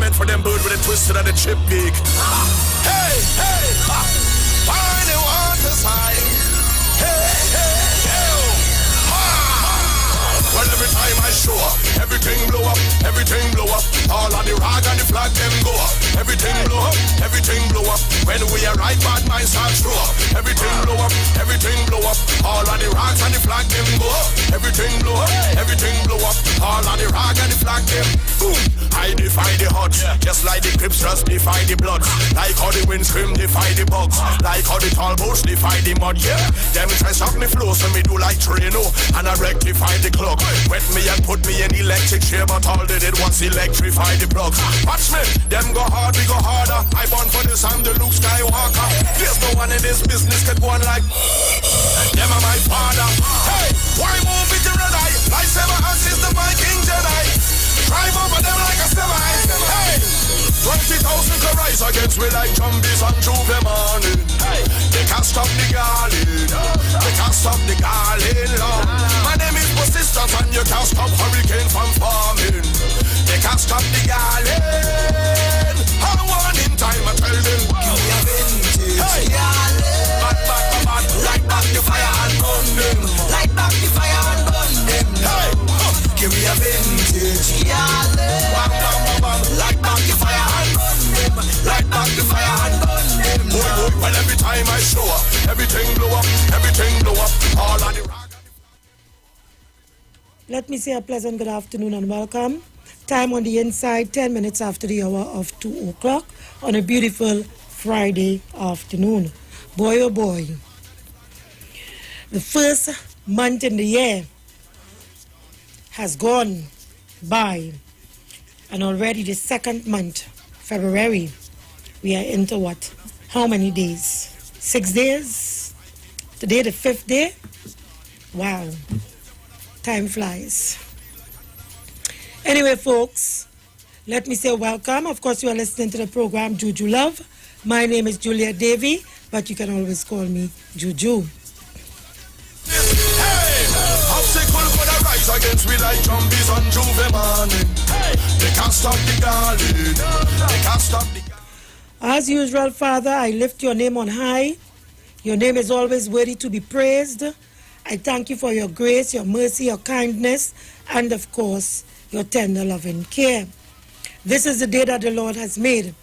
meant for them bird with a twisted and a chip gig. Hey, hey, find the water's high. Hey, hey, hey, well, every time I show up, everything blow up, everything blow up. All of the rag and the flag, them go up. Everything blow up, everything blow up. When we arrive, bad minds start show up. Everything blow up, everything blow up. All of the rags and the flag, them go up. Everything blow up, everything blow up. All of the rag and the flag, them boom. I defy the odds, just like the Crips just defy the Bloods. Like how the wind scream defy the bugs. Like how the tall bush defy the mud, yeah. Them try stop me flow, so me do like Trino. And I rectify the clock. Wet me and put me in electric chair, but all they did was electrify the plugs. Watch me, them go hard, we go harder. I born for this, I'm the Luke Skywalker. There's no one in this business can go on like them are my father. Hey, why move with the red eye? Lightsaber hands is the Viking Jedi. Drive over them like a semi. Hey, 20,000 can rise against me like zombies on Juve morning. Hey, they can't stop the garland. They can't stop the garland, Lord. My name is persistence and you can't stop hurricane from forming. They can't stop the garland. I want in time, I tell them. Give me a vintage garland. Bad, light back the fire and burn them. Light back the fire and burn them. Hey, give me a vintage garland. Light back the fire and burn them. Light back the fire and burn them. Well, every time I show up, everything blow up, everything blow up. All of the rock. Let me say a pleasant good afternoon and welcome. Time on the inside, 10 minutes after the hour of 2 o'clock on a beautiful Friday afternoon. Boy, oh boy. The first month in the year has gone by, and already the second month, February, we are into what? How many days? 6 days? Today the 5th day? Wow. Time flies. Anyway, folks, let me say welcome. Of course, you are listening to the program JUJU LOve. My name is Juliet Davy, but you can always call me Juju. Hey, obstacle for the rise against we like zombies on Juve morning. Hey, they can't stop the garland. They can't stop the. As usual, Father, I lift your name on high. Your name is always worthy to be praised. I thank you for your grace, your mercy, your kindness, and of course, your tender loving care. This is the day that the Lord has made.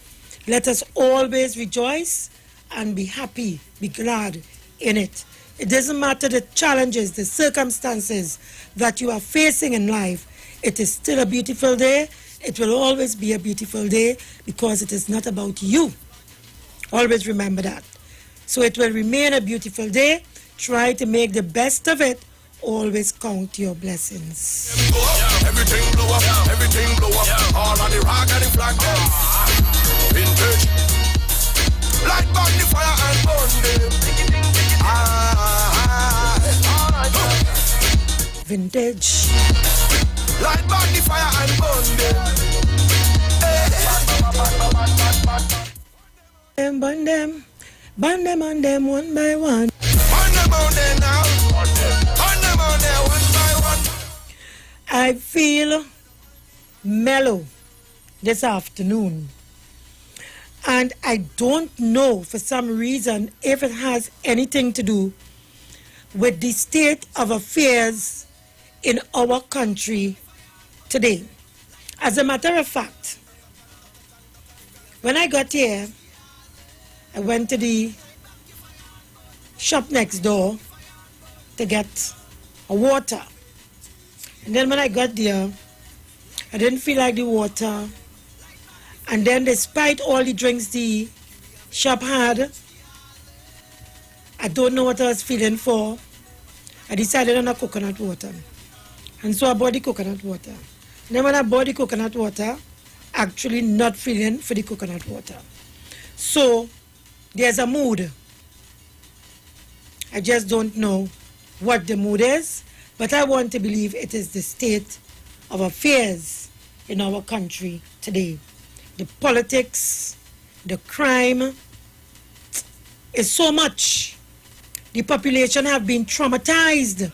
Let us always rejoice and be happy, be glad in it. It doesn't matter the challenges, the circumstances that you are facing in life. It is still a beautiful day. It will always be a beautiful day because it is not about you. Always remember that. So it will remain a beautiful day. Try to make the best of it. Always count your blessings. Everything blow up, everything blow up. All of the rock and the flag. Vintage. Light back the fire and burn them. Vintage. Light back the fire and burn them. Burn them. Burn them on them one by one. Burn them on them now. Burn them on them one by one. I feel mellow this afternoon. And I don't know for some reason if it has anything to do with the state of affairs in our country today. As a matter of fact, when I got here, I went to the shop next door to get a water. And then when I got there, I didn't feel like the water. And then despite all the drinks the shop had, I don't know what I was feeling for. I decided on a coconut water. And so I bought the coconut water. And then when I bought the coconut water, actually not feeling for the coconut water. So there's a mood. I just don't know what the mood is, but I want to believe it is the state of affairs in our country today. The politics, the crime is so much. The population have been traumatized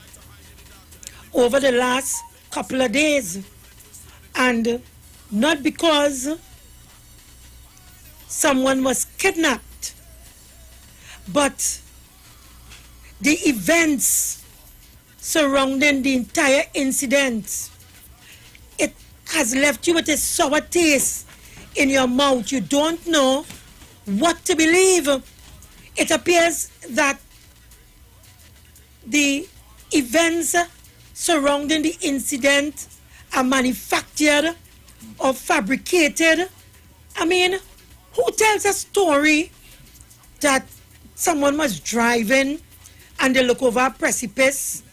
over the last couple of days. And not because someone was kidnapped. But the events surrounding the entire incident, it has left you with a sour taste in your mouth. You don't know what to believe. It appears that the events surrounding the incident are manufactured or fabricated. I mean, who tells a story that someone was driving and they look over a precipice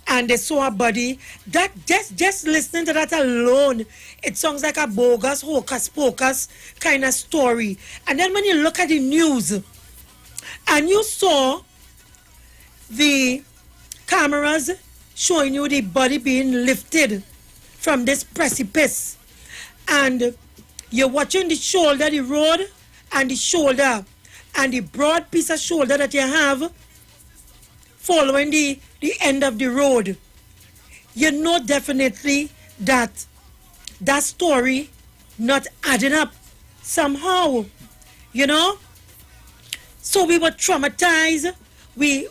and they saw a body? That just listening to that alone, it sounds like a bogus, hocus pocus kind of story. And then when you look at the news and you saw the cameras showing you the body being lifted from this precipice, and you're watching the shoulder, the road, and the shoulder, and the broad piece of shoulder that you have following the end of the road, you know definitely that that story not adding up somehow, you know. So we were traumatized. We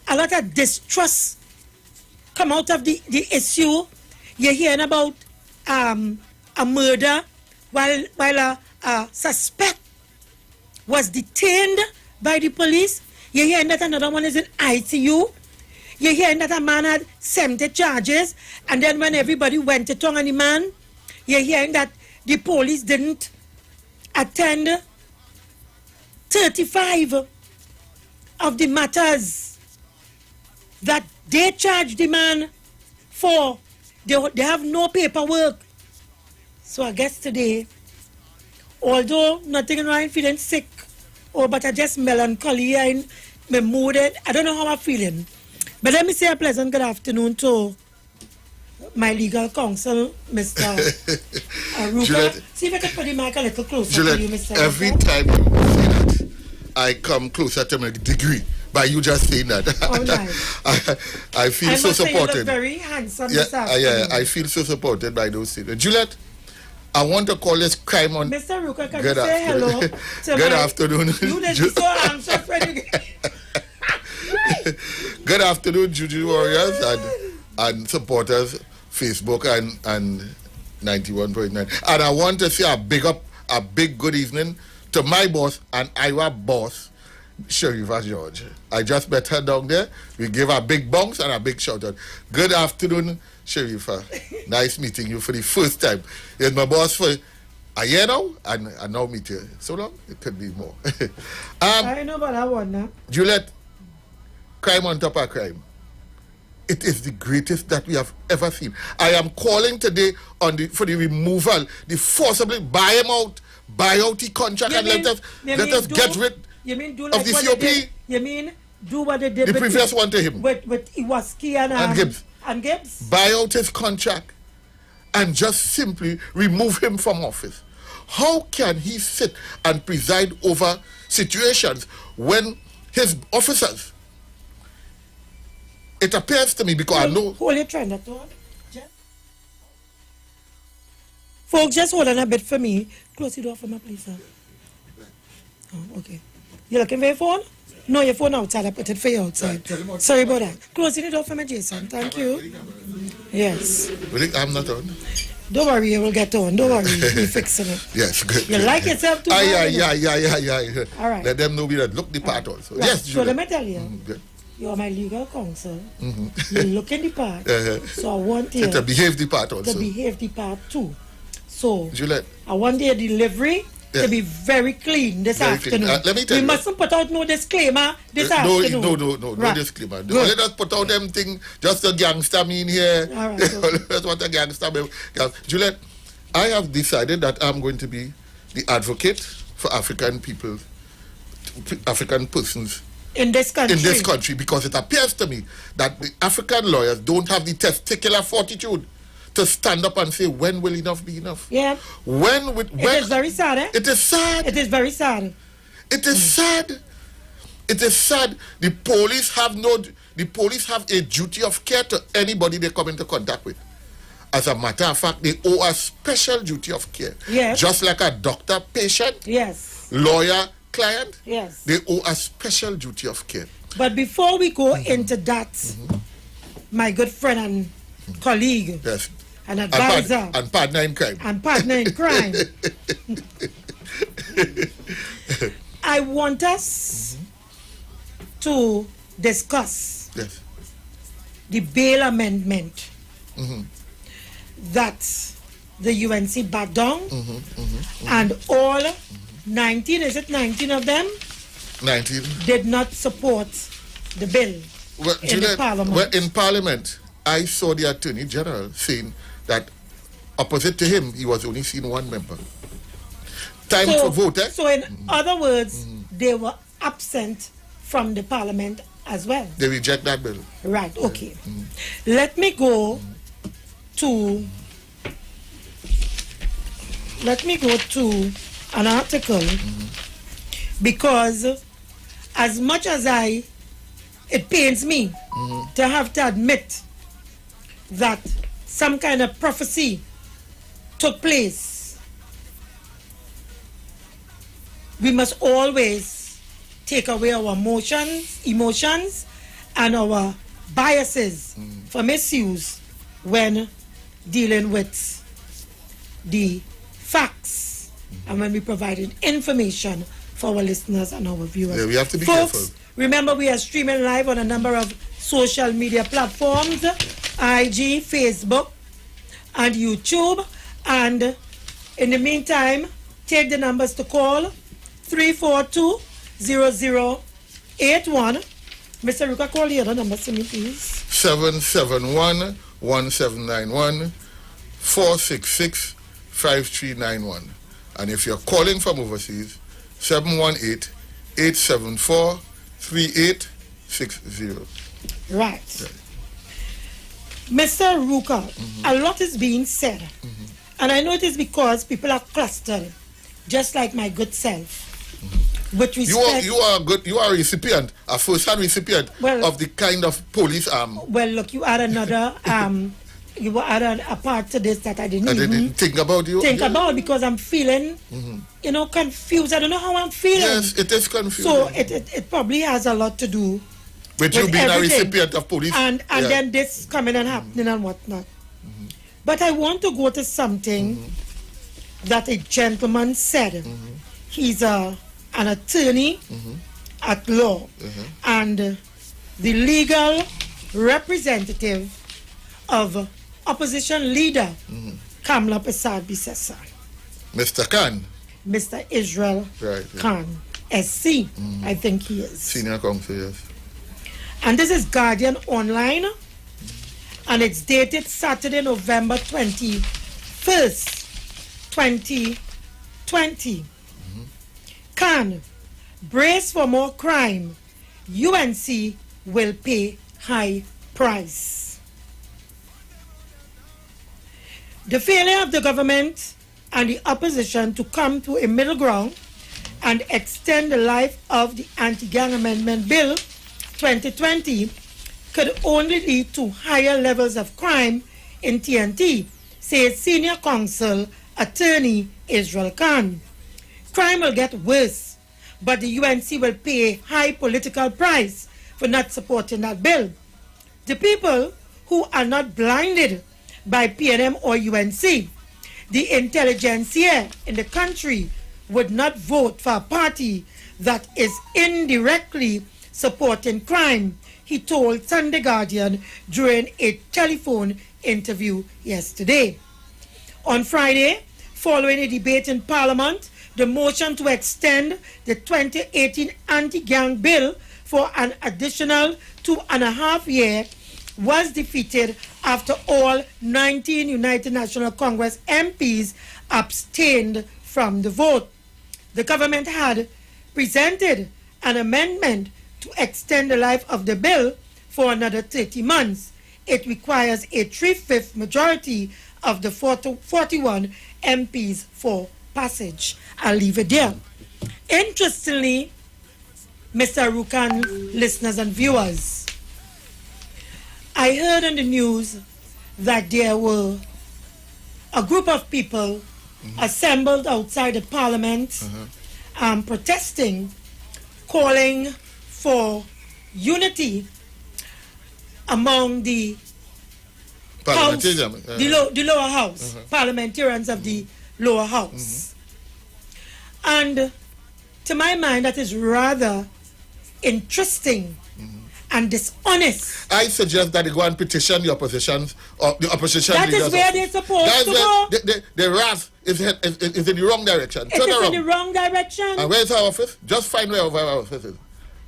a lot of distrust come out of the issue. You're hearing about a murder while a suspect was detained by the police. You're hearing that another one is in ICU. You're hearing that a man had 70 charges, and then when everybody went to tongue on the man, you're hearing that the police didn't attend 35 of the matters that they charged the man for. They have no paperwork. So I guess today, although nothing wrong, feeling sick, but I just melancholy and my mood, I don't know how I'm feeling. But let me say a pleasant good afternoon to my legal counsel, Mr. Ruka. Juliet, see if I can put the mic a little closer Juliet, to you, Mr. every Ruka. time you say that, I come closer to my degree by you just saying that. Oh, nice. I feel so must say you supported. look very handsome this afternoon. Yeah, I feel so supported by those things. Juliet, I want to call this crime on. Mr. Ruka, can Good you say hello to Good afternoon. You did so anxious when you Good afternoon, JUJU warriors and supporters, Facebook and 91.9. And I want to say a big good evening to my boss and IWER boss, Sharifa George. I just met her down there. We gave her a big bounce and a big shout out. Good afternoon, Sharifa. Nice meeting you for the first time. You're my boss for a year now, and I now meet you. So long, it could be more. I know about that one now. Juliet, crime on top of crime. It is the greatest that we have ever seen. I am calling today for the removal, the forcibly buy out the contract and let us get rid of the COP. You mean do what they did the previous one to him with Iwaski and Gibbs. And Gibbs. Buy out his contract and just simply remove him from office. How can he sit and preside over situations when his officers, it appears to me, because I know... Hold your trend at all. Folks, just hold on a bit for me. Close the door for me, please, sir. Oh, okay. You looking for your phone? No, your phone outside. I put it for you outside. Sorry about that. Closing the door for me, Jason. Thank you. Yes. Really? I'm not on. Don't worry, you will get on. Don't worry. We're fixing it. Yes, good. You like yourself too? Yeah. All right. Let them know we look the part also. Right. Yes, So Juliet. let me tell you, you're my legal counsel. You look in the part. So I want you to behave the part also. to behave the part too. So Juliet, I want your delivery to be very clean this Very afternoon. clean. Let me tell we you. mustn't put out no disclaimer this afternoon. No Right. disclaimer. Good. Let us put out them thing, just a gangster mean here. All right, That's what a gangster mean. Juliet, I have decided that I'm going to be the advocate for African people, African persons in this country. because it appears to me that the African lawyers don't have the testicular fortitude to stand up and say, when will enough be enough? Yeah. It is very sad, eh? It is sad. It is very sad. It is sad. It is sad. The police have a duty of care to anybody they come into contact with. As a matter of fact, they owe a special duty of care. Yes. Just like a doctor patient. Yes. lawyer-client, Yes. they owe a special duty of care. But before we go into that, my good friend and colleague Yes. and advisor And partner in crime. and partner in crime, I want us to discuss Yes. the bail amendment that the UNC backed down, and all 19, is it 19 of them, 19. did not support the bill Well, in Juliet, the Parliament. well, in Parliament, I saw the Attorney General saying that opposite to him, he was only seeing one member. Time for vote, eh? So in other words, they were absent from the Parliament as well. They reject that bill. Right, okay. Let me go to an article, because as much as it pains me to have to admit that some kind of prophecy took place, we must always take away our emotions and our biases for misuse when dealing with the facts and when we provide information for our listeners and our viewers. Yeah, we have to be Folks, careful. remember we are streaming live on a number of social media platforms, IG, Facebook, and YouTube. And in the meantime, take the numbers to call 342-0081. Mr. Ruka, call the other numbers to me, please. 771-1791, 466-5391. And if you're calling from overseas, 718-874-3860. Right. Mr. Ruka, a lot is being said. And I know it is because people are clustered, just like my good self. With respect, You are good. You are a recipient, a first-hand recipient of the kind of police arm. Well, look, you add another, you add a part to this that I didn't I even didn't think about you. think about, because I'm feeling, confused. I don't know how I'm feeling. Yes, it is confusing. So it probably has a lot to do with you being everything. a recipient of police. And then this coming and happening and whatnot. But I want to go to something that a gentleman said. He's an attorney at law and the legal representative of opposition leader Kamla Prasad Bisesa. Mr. Khan. Mr. Israel Khan, SC, I think he is. Senior counsel, yes. And this is Guardian Online, and it's dated Saturday, November 21st, 2020. Khan, brace for more crime. UNC will pay high price. The failure of the government and the opposition to come to a middle ground and extend the life of the Anti-Gang Amendment Bill 2020 could only lead to higher levels of crime in TNT, says senior counsel attorney Israel Khan. Crime will get worse, but the UNC will pay a high political price for not supporting that bill. The people who are not blinded by PNM or UNC, the intelligentsia in the country would not vote for a party that is indirectly supporting crime, he told Sunday Guardian during a telephone interview yesterday. On Friday, following a debate in Parliament, the motion to extend the 2018 anti-gang bill for an additional 2.5 years was defeated after all 19 United National Congress MPs abstained from the vote. The government had presented an amendment to extend the life of the bill for another 30 months. It requires a 3/5 majority of the 41 MPs for passage. I'll leave it there. Interestingly, Mr. Rukan, listeners and viewers, I heard on the news that there were a group of people assembled outside the Parliament protesting, calling for unity among the house, the lower house, parliamentarians of the lower house. And to my mind, that is rather interesting and dishonest. I suggest that they go and petition the oppositions or the opposition That leaders. is where they're supposed to go. The wrath is in the wrong direction. It is in the wrong direction. And where's our office? Just find where our office is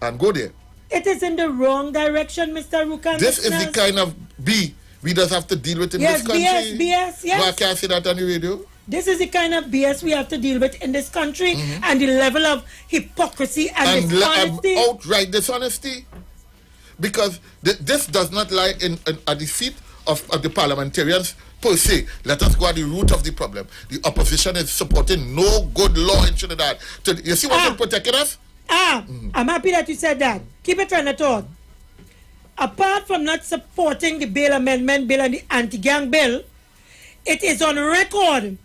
and go there. It is in the wrong direction, Mr. Rukan. This is the kind of B we just have to deal with in this country. BS, yes. Why can't I say that on the radio? This is the kind of BS we have to deal with in this country, and the level of hypocrisy and dishonesty. Outright dishonesty. Because this does not lie at the feet of the parliamentarians per se. Let us go at the root of the problem. The opposition is supporting no good law in Trinidad. You see what's protecting us? I'm happy that you said that. Keep it on the thought. Apart from not supporting the bail amendment bill and the anti-gang bill, it is on record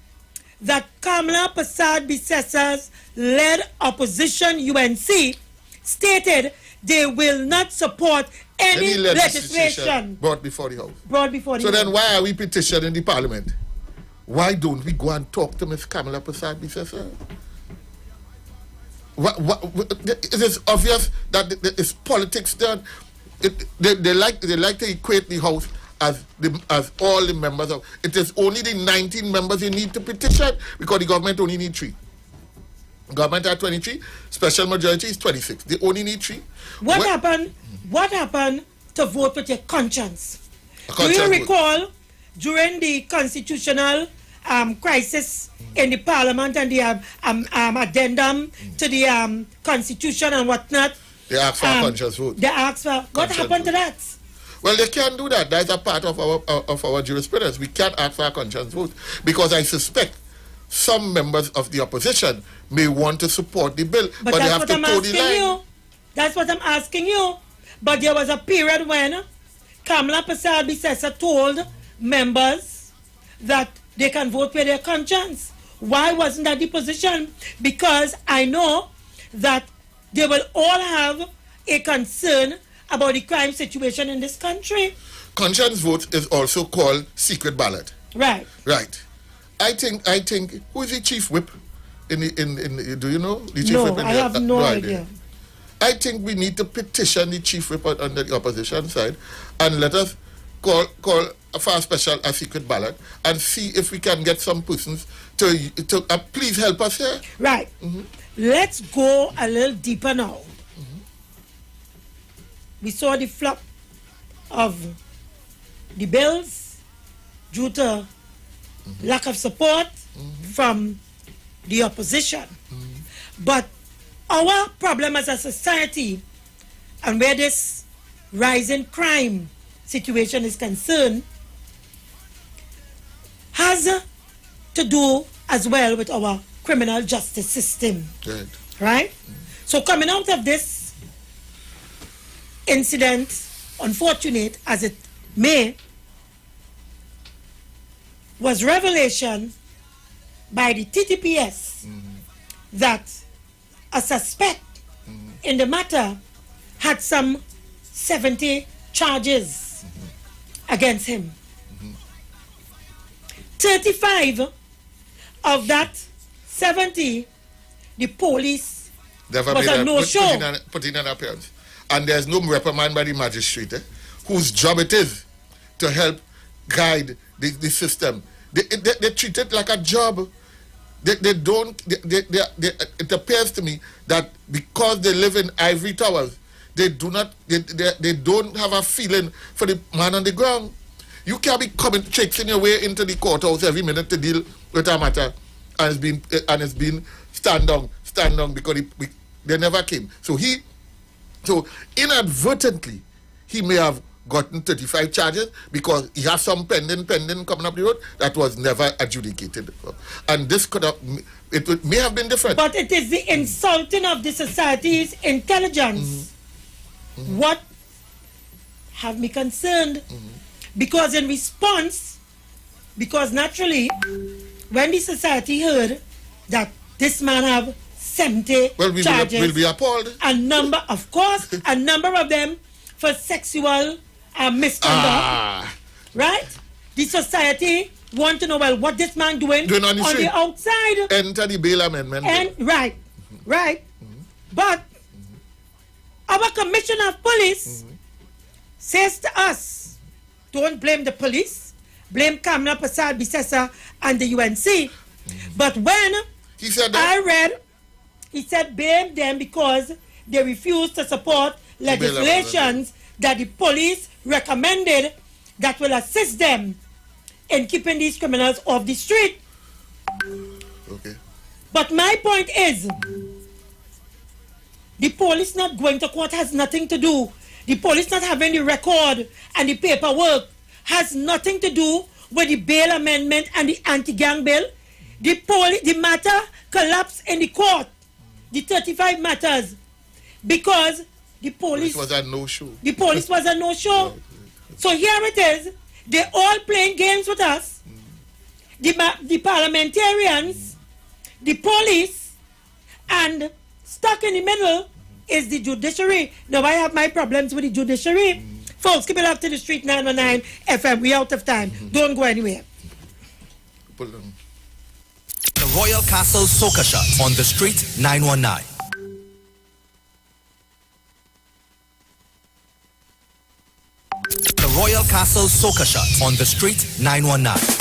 that Kamala Persad-Bissessa's led opposition UNC stated they will not support any legislation brought before the House. So then why are we petitioning the Parliament? Why don't we go and talk to Ms. Kamala Persad-Bissessa? It is obvious that it's politics done. They like to equate the House as all the members of. It is only the 19 members you need to petition because the government only need 3. Government at 23, special majority is 26. They only need 3. What happened to vote with your conscience? Do you recall during the constitutional crisis in the parliament and the addendum to the constitution and whatnot? They asked for a conscience vote. They asked for what happened to that? Well, they can't do that. That's a part of our jurisprudence. We can't ask for a conscience vote because I suspect some members of the opposition may want to support the bill, but they have to toe the line. That's what I'm asking you. But there was a period when Kamala Persad-Bissessa told members that they can vote with their conscience. Why wasn't that the position? Because I know that they will all have a concern about the crime situation in this country. Conscience vote is also called secret ballot. Right. Right. I think who is the chief whip in do you know the chief whip? I have no idea. I think we need to petition the chief whip on the opposition side and let us call for a secret ballot and see if we can get some persons to please help us here. Right. Let's go a little deeper now. We saw the flop of the bills due to lack of support from the opposition. But our problem as a society and where this rising crime situation is concerned has to do as well with our criminal justice system. Good. Right? So coming out of this incident, unfortunate as it may, was revelation by the TTPS that a suspect in the matter had some 70 charges against him. 35 of that 70, the police was a no-show. Put in an appearance. And there's no reprimand by the magistrate, whose job it is to help guide the system. They treat it like a job. It appears to me that because they live in ivory towers, they don't have a feeling for the man on the ground. You can't be coming chasing your way into the courthouse every minute to deal with a matter, and it's been stand down because they never came. So inadvertently he may have gotten 35 charges because he has some pending coming up the road that was never adjudicated. And this may have been different. But it is the insulting of the society's intelligence. What have me concerned? Because in response, because naturally, when the society heard that this man have 70 charges. We'll be appalled. A number of them for sexual misconduct. Right? The society want to know, well, what this man doing on the outside. Enter the bail amendment. Right. But our commissioner of police says to us, don't blame the police, blame Kamala Prasad Bisesa and the UNC. But when he said I read, he said blame them because they refused to support legislations that the police recommended that will assist them in keeping these criminals off the street. Okay. But my point is, the police not going to court has nothing to do. The police not having the record and the paperwork has nothing to do with the bail amendment and the anti-gang bill. The matter collapsed in the court, the 35 matters, because the police was a no-show. The police was a no-show. So here it is. They're all playing games with us. The parliamentarians, the police, and stuck in the middle is the judiciary. Now I have my problems with the judiciary. Folks, keep it up to the street 919 FM. We out of time. Don't go anywhere. The Royal Castle Soca Shot on the street 919. The Royal Castle Soca Shot on the street 919.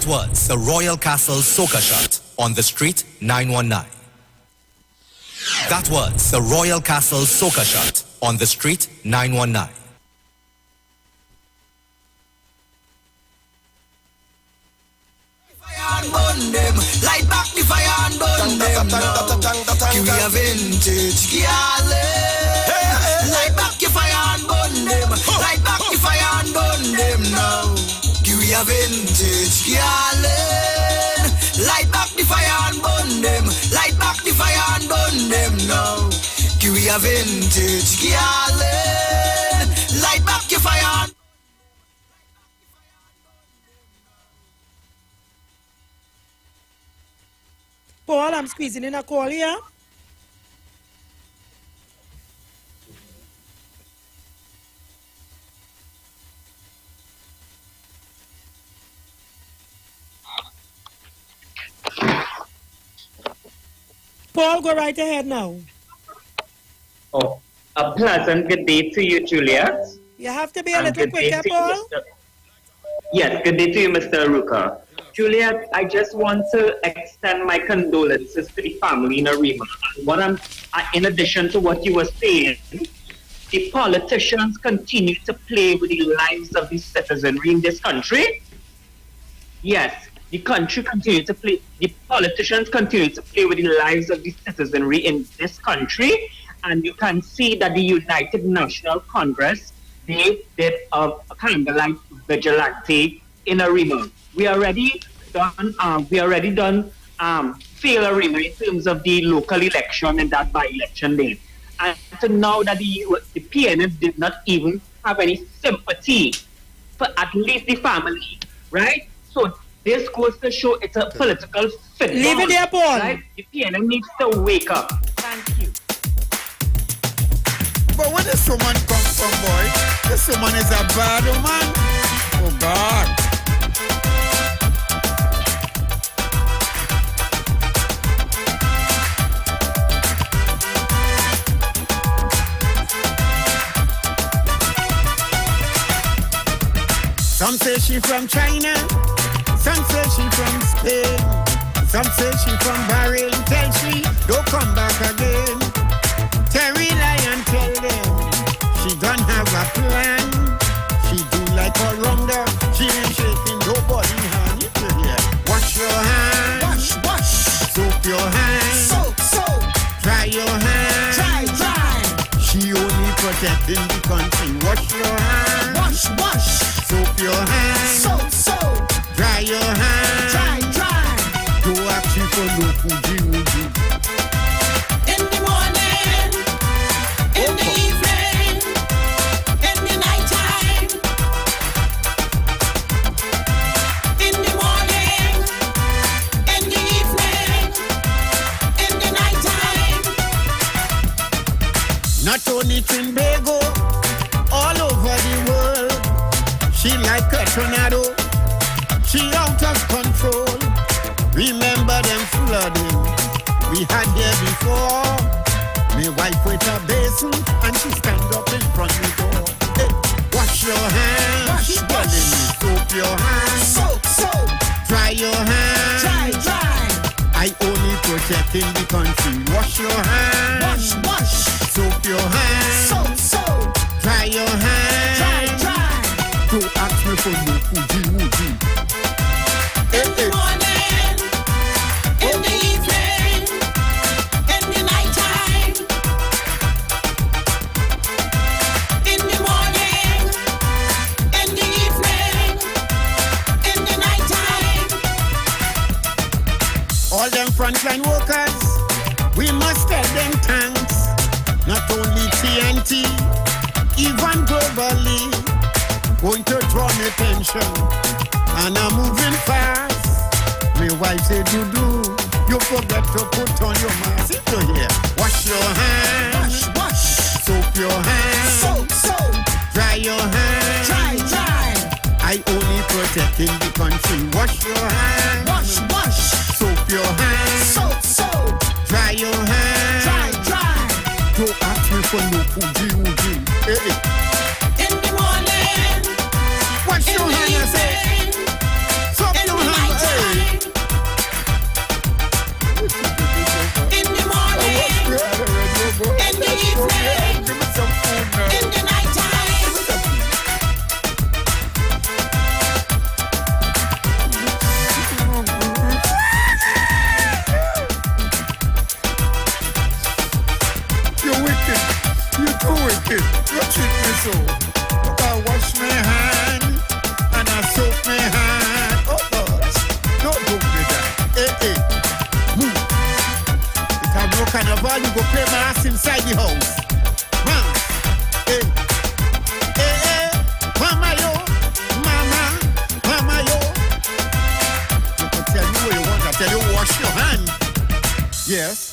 Was the Royal Castle Soca Shot on the street 919. That was the Royal Castle Soca Shot on the street 919. Light back the fire and burn them now. Give me a vintage galley. Light back your fire and burn them. Light back the fire and burn them now. Give me a vintage galley. Light back the fire and burn them. Light back the fire and burn them now. Give me a vintage galley. Light back your fire. Paul, I'm squeezing in a call here. Paul, go right ahead now. Oh, a pleasant good day to you, Juliet. You have to be a little quicker, Paul. Yes, good day to you, Mr. Aruka. Juliet, I just want to extend my condolences to the family in Arima. In addition to what you were saying, the politicians continue to play with the lives of the citizenry in this country. Yes, the country continue to play, the politicians continue to play with the lives of the citizenry in this country, and you can see that the United National Congress, they did a candlelight vigilante in Arima. We already done fail Arima in terms of the local election and that by-election day. And so now that the PNS did not even have any sympathy for at least the family, right? So this goes to show it's a political fit. Leave it there, Paul. Right? The PNM needs to wake up. Thank you. But when this woman comes from, boy, this woman is a bad woman. Oh, God. Some say she from China, some say she from Spain, some say she from Bahrain. Tell she don't come back again. Terry Lion tell them she don't have a plan. She do like a rounder, she ain't shaking nobody hand. You can hear. Wash your hands, wash. Soap your hands, soap. Dry your hands, dry. She only protecting the country. Wash your hands, wash. Soap your hands, soap. Dry your hands, dry. Do ask you for no Fuji. In the morning, in the evening, in the nighttime. In the morning, in the evening, in the nighttime. Not only Trinbago, all over the world. She like a tornado, she out of control. Remember them flooding we had there before. Me wife with a basin and she stand up in front of the door. Hey, wash your hands, she telling me soap your hands, soap. Dry your hands, dry. I only protecting the country. Wash your hands, wash. Soap your hands, soap. Dry your hands, dry. Don't ask me for no Fuji. In the morning, in the evening, in the nighttime. In the morning, in the evening, in the nighttime. All them frontline workers, we must tell them thanks. Not only TNT, even globally. Going to draw me pension, and I'm moving fast. My wife said, Juju, you forget to put on your mask. Sit here. Wash your hands, wash. Soap your hands, soap. Dry your hands, dry. I only protecting the country. Wash your hands, wash. Soap your hands, soap. Dry your hands, dry. Don't ask me for no Fuji. Hey. In the morning, Wash in your the hands, I say. evening, Soap in your the hands, hey. nighttime. In the morning, in the evening, Give me some food now. in the nighttime. You're wicked. You're too wicked. You treat me so. I wash my hand and I soap my hand. Oh, gosh. Don't do me that. Hey. Move. If I'm no carnival, you go play my ass inside the house. Man. Hey. Mama yo. You can tell me what you want. I tell you, wash your hand. Yes.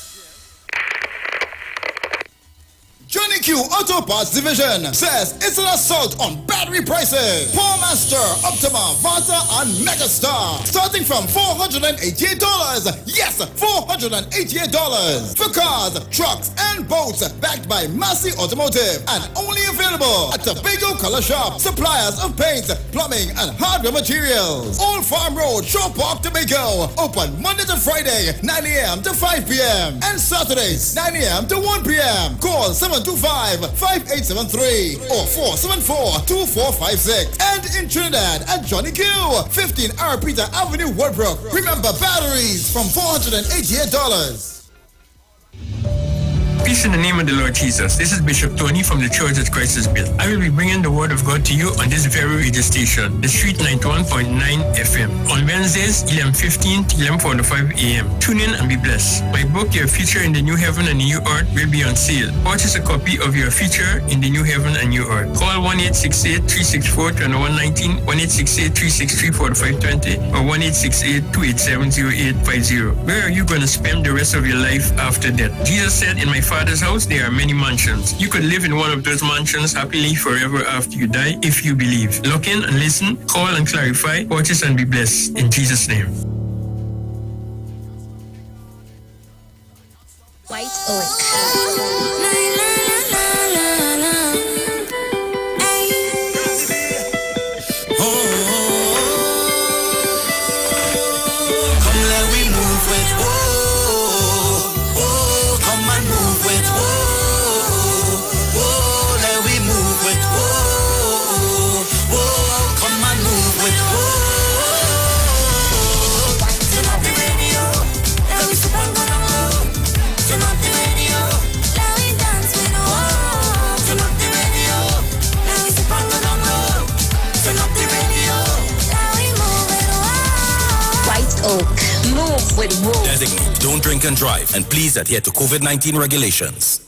Johnny Q Auto Parts Division says it's an assault on battery prices. Paul Master, Optima, Vata, and Megastar. Starting from $488. Yes, $488. For cars, trucks, and boats. Backed by Massey Automotive. And only available at the Tobago Color Shop. Suppliers of paints, plumbing, and hardware materials. Old Farm Road, Shore Park, Tobago. Open Monday to Friday, 9 a.m. to 5 p.m. And Saturdays, 9 a.m. to 1 p.m. Call 725 475-5873 or 474-2456. And in Trinidad at Johnny Q, 15 R. Peter Avenue, Woodbrook. Remember, batteries from $488. Peace in the name of the Lord Jesus. This is Bishop Tony from the Church of Christ is Built. I will be bringing the word of God to you on this very radio station, the Street 91.9 FM. On Wednesdays, 11:15 to 11:45 a.m. Tune in and be blessed. My book, Your Future in the New Heaven and the New Earth, will be on sale. Purchase a copy of Your Future in the New Heaven and New Earth. Call 1-868-364-2119, 1-868-363-4520, or 1-868-287-0850. Where are you going to spend the rest of your life after death? Jesus said, in my Father's house there are many mansions. You could live in one of those mansions happily forever after you die if you believe. Look in and listen, call and clarify, purchase and be blessed. In Jesus' name. White Oak. Move with Woe. Designate, don't drink and drive, and please adhere to COVID-19 regulations.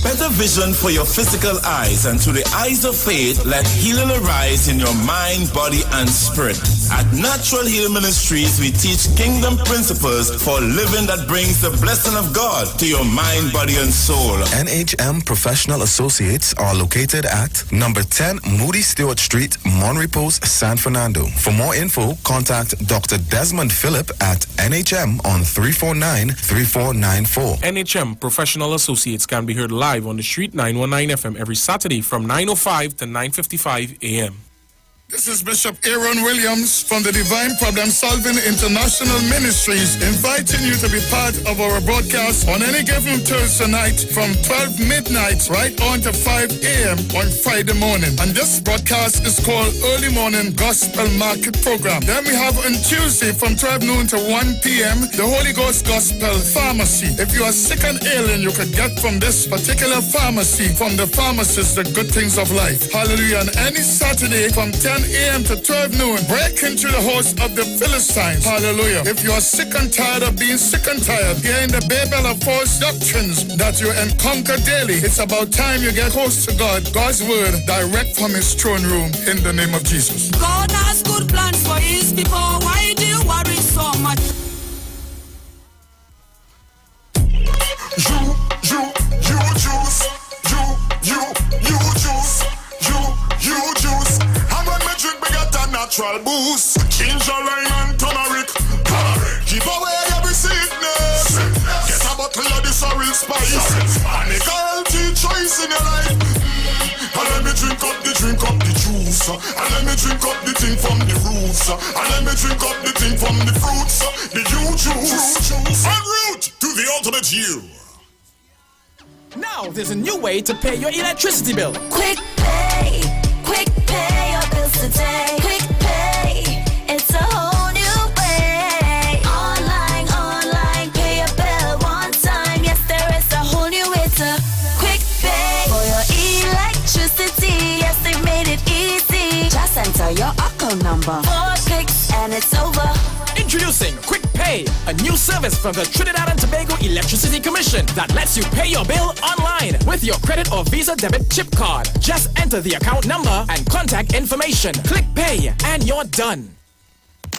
Better vision for your physical eyes, and through the eyes of faith, let healing arise in your mind, body, and spirit. At Natural Healing Ministries, we teach kingdom principles for living that brings the blessing of God to your mind, body, and soul. NHM Professional Associates are located at number 10 Moody Stewart Street, Monterey Post, San Fernando. For more info, contact Dr. Desmond Phillip at NHM on 349-3494. NHM Professional Associates can be heard live on the Street 919 FM every Saturday from 9:05 to 9:55 a.m. This is Bishop Aaron Williams from the Divine Problem Solving International Ministries, inviting you to be part of our broadcast on any given Thursday night from 12 midnight right on to 5 a.m. on Friday morning. And this broadcast is called Early Morning Gospel Market Program. Then we have on Tuesday from 12 noon to 1 p.m. the Holy Ghost Gospel Pharmacy. If you are sick and ailing, you can get from this particular pharmacy, from the pharmacist, the good things of life. Hallelujah. And any Saturday from 10 a.m. to 12 noon, break into the host of the Philistines. Hallelujah. If you are sick and tired of being sick and tired, hearing the babel of false doctrines that you encounter daily, it's about time you get close to God. God's word direct from his throne room in the name of Jesus. God has good plans for his people. Why do you worry so much? You juice. And when me drink, we get a natural boost. Ginger, lime, and turmeric. Give away every sickness. Get a bottle of this real spice. And make a healthy choice in your life. And let me drink up the juice. And let me drink up the thing from the roots. And let me drink up the thing from the fruits. The juice. En route to the ultimate you. Now there's a new way to pay your electricity bill. Quick pay your bills today. Quick pay, it's a whole new way. Online, pay your bill one time. Yes, there is a whole new way to quick pay for your electricity. Yes, they made it easy. Just enter your account number. 4 clicks and it's over. Introducing Quick Pay, a new service from the Trinidad and Tobago Electricity Commission that lets you pay your bill online with your credit or Visa debit chip card. Just enter the account number and contact information. Click Pay and you're done.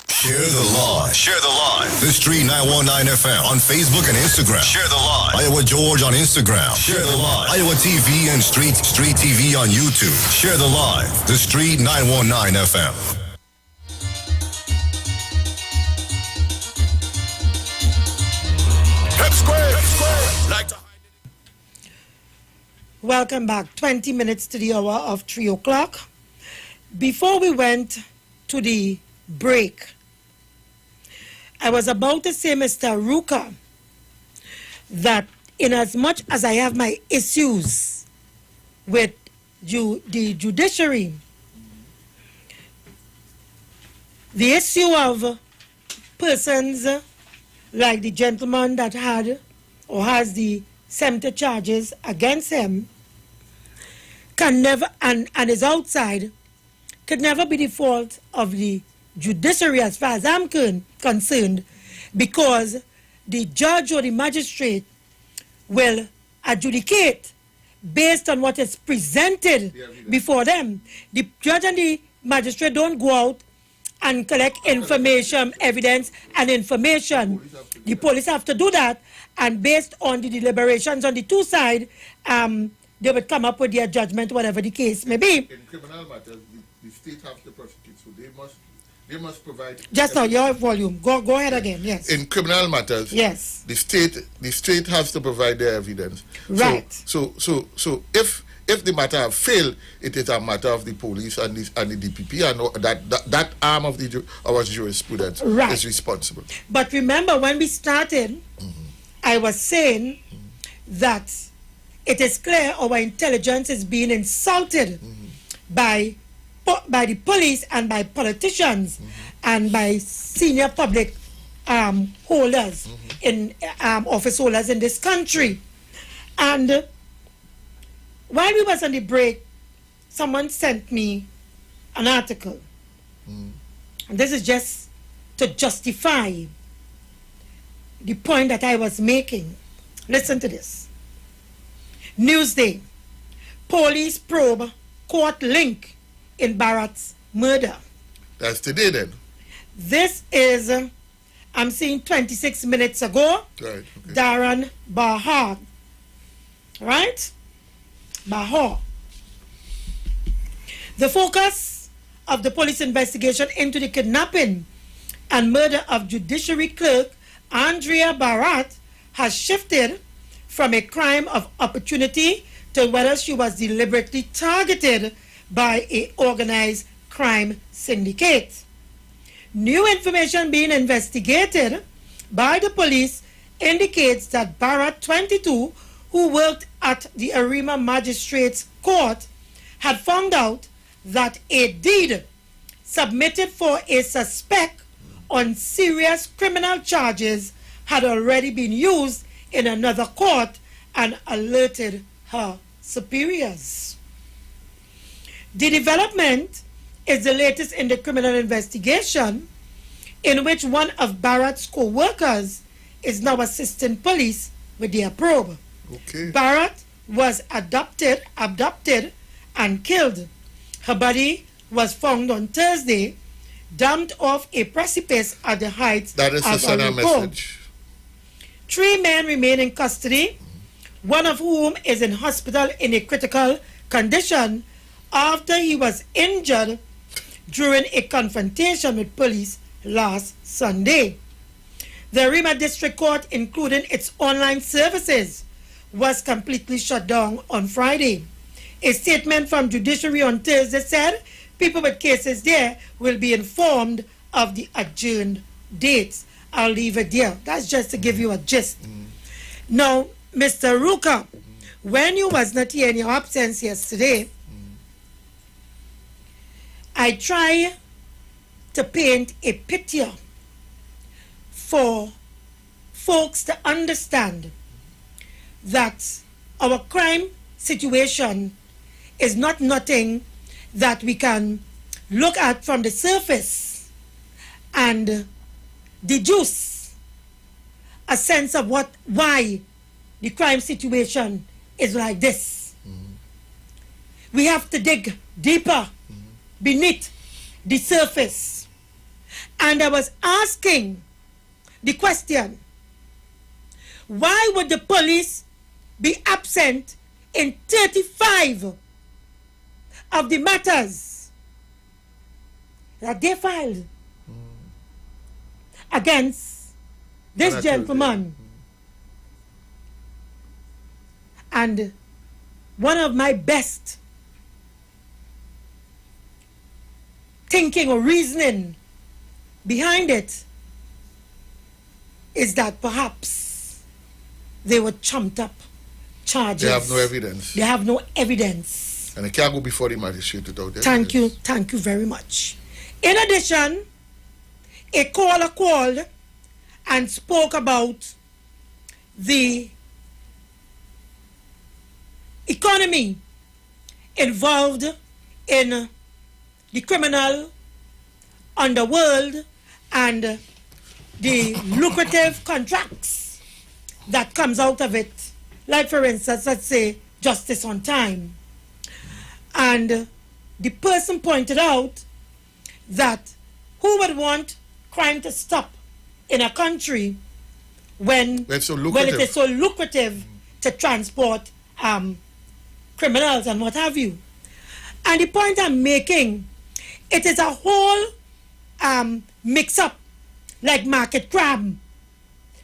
Share the live. Share the live. The Street 919 FM on Facebook and Instagram. Share the live. Iowa George on Instagram. Share the live. Iowa TV and Street TV on YouTube. Share the live. The Street 919 FM. Welcome back. 20 minutes to the hour of 3 o'clock. Before we went to the break, I was about to say, Mr. Ruka, that in as much as I have my issues with the judiciary, the issue of persons like the gentleman that had or has the 70 charges against him can never, and is outside, could never be the fault of the judiciary as far as I'm concerned, because the judge or the magistrate will adjudicate based on what is presented before them. The judge and the magistrate don't go out and collect information, evidence and information. The police have to do that, and based on the deliberations on the two sides, they would come up with their judgment, whatever the case may be. In criminal matters, the state has to prosecute, so they must provide. Just now, your volume. Go ahead again. Yes. In criminal matters, yes, the state has to provide their evidence. Right. So if the matter have failed, it is a matter of the police and the DPP, and that arm of our jurisprudence is responsible. But remember, when we started, I was saying that it is clear our intelligence is being insulted by the police and by politicians and by senior public holders in office holders in this country. And while we was on the break, someone sent me an article. And this is just to justify the point that I was making. Listen to this. Newsday. Police probe court link in Barrett's murder. That's today then. This is, I'm seeing 26 minutes ago. Right. Okay. Darren Bahar. Right? Bahar. The focus of the police investigation into the kidnapping and murder of Judiciary Clerk Andrea Barrett has shifted from a crime of opportunity to whether she was deliberately targeted by an organized crime syndicate. New information being investigated by the police indicates that Barrett, 22, who worked at the Arima Magistrates Court, had found out that a deed submitted for a suspect on serious criminal charges had already been used in another court and alerted her superiors. The development is the latest in the criminal investigation, in which one of Barrett's co-workers is now assisting police with their probe. Okay. Barrett was abducted and killed. Her body was found on Thursday, dumped off a precipice at the heights that is of the Sana Orinoco. message. 3 men remain in custody, one of whom is in hospital in a critical condition after he was injured during a confrontation with police last Sunday. The Rima District Court, including its online services, was completely shut down on Friday. A statement from Judiciary on Thursday said people with cases there will be informed of the adjourned dates. I'll leave it there. That's just to give you a gist. Now, Mr. Ruka, when you was not here in your absence yesterday, I try to paint a picture for folks to understand that our crime situation is not nothing that we can look at from the surface and deduce a sense of why the crime situation is like this. We have to dig deeper beneath the surface. And I was asking the question, why would the police be absent in 35 of the matters that they filed against this gentleman? And one of my best thinking or reasoning behind it is that perhaps they were chumped up charges. They have no evidence. They have no evidence. And they can't go before the magistrate without evidence. Thank you very much. In addition, a caller called and spoke about the economy involved in the criminal underworld and the lucrative contracts that comes out of it. Like, for instance, let's say justice on time. And the person pointed out that who would want crime to stop in a country when it is so lucrative to transport criminals and what have you. And the point I'm making, it is a whole mix-up, like market crab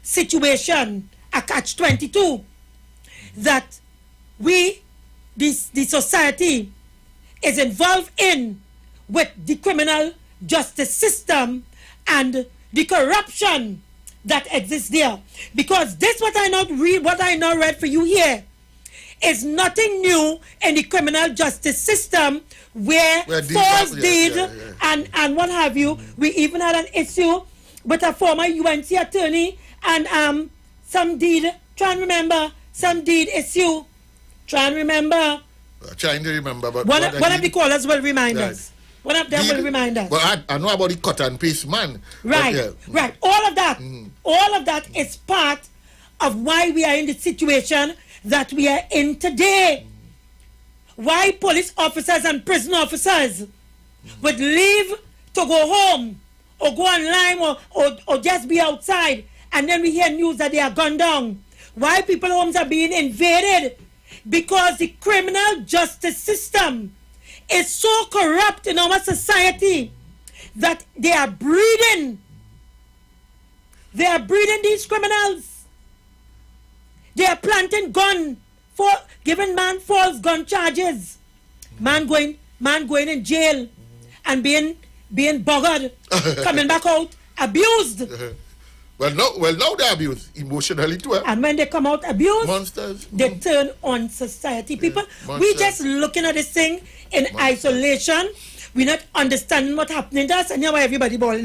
situation, a catch-22, that we, the society, is involved in with the criminal justice system and the corruption that exists there. Because this what I not read for you here is nothing new in the criminal justice system where false deed and what have you. We even had an issue with a former UNC attorney and some deed, try and remember, some deed issue. Try and remember. Trying to remember, but one of the callers will remind us. One of them will remind us. But I know about the cut and paste man. Right, right. All of that is part of why we are in the situation that we are in today. Why police officers and prison officers would leave to go home or go online or just be outside, and then we hear news that they are gunned down. Why people's homes are being invaded? Because the criminal justice system is so corrupt in our society that they are breeding these criminals. They are planting gun for giving man false gun charges. Man going in jail and being buggered, coming back out abused. Well, now they're abused emotionally too. And when they come out abused, monsters, they turn on society. People, we just looking at this thing in isolation. We're not understanding what's happening to us. And now everybody bawling,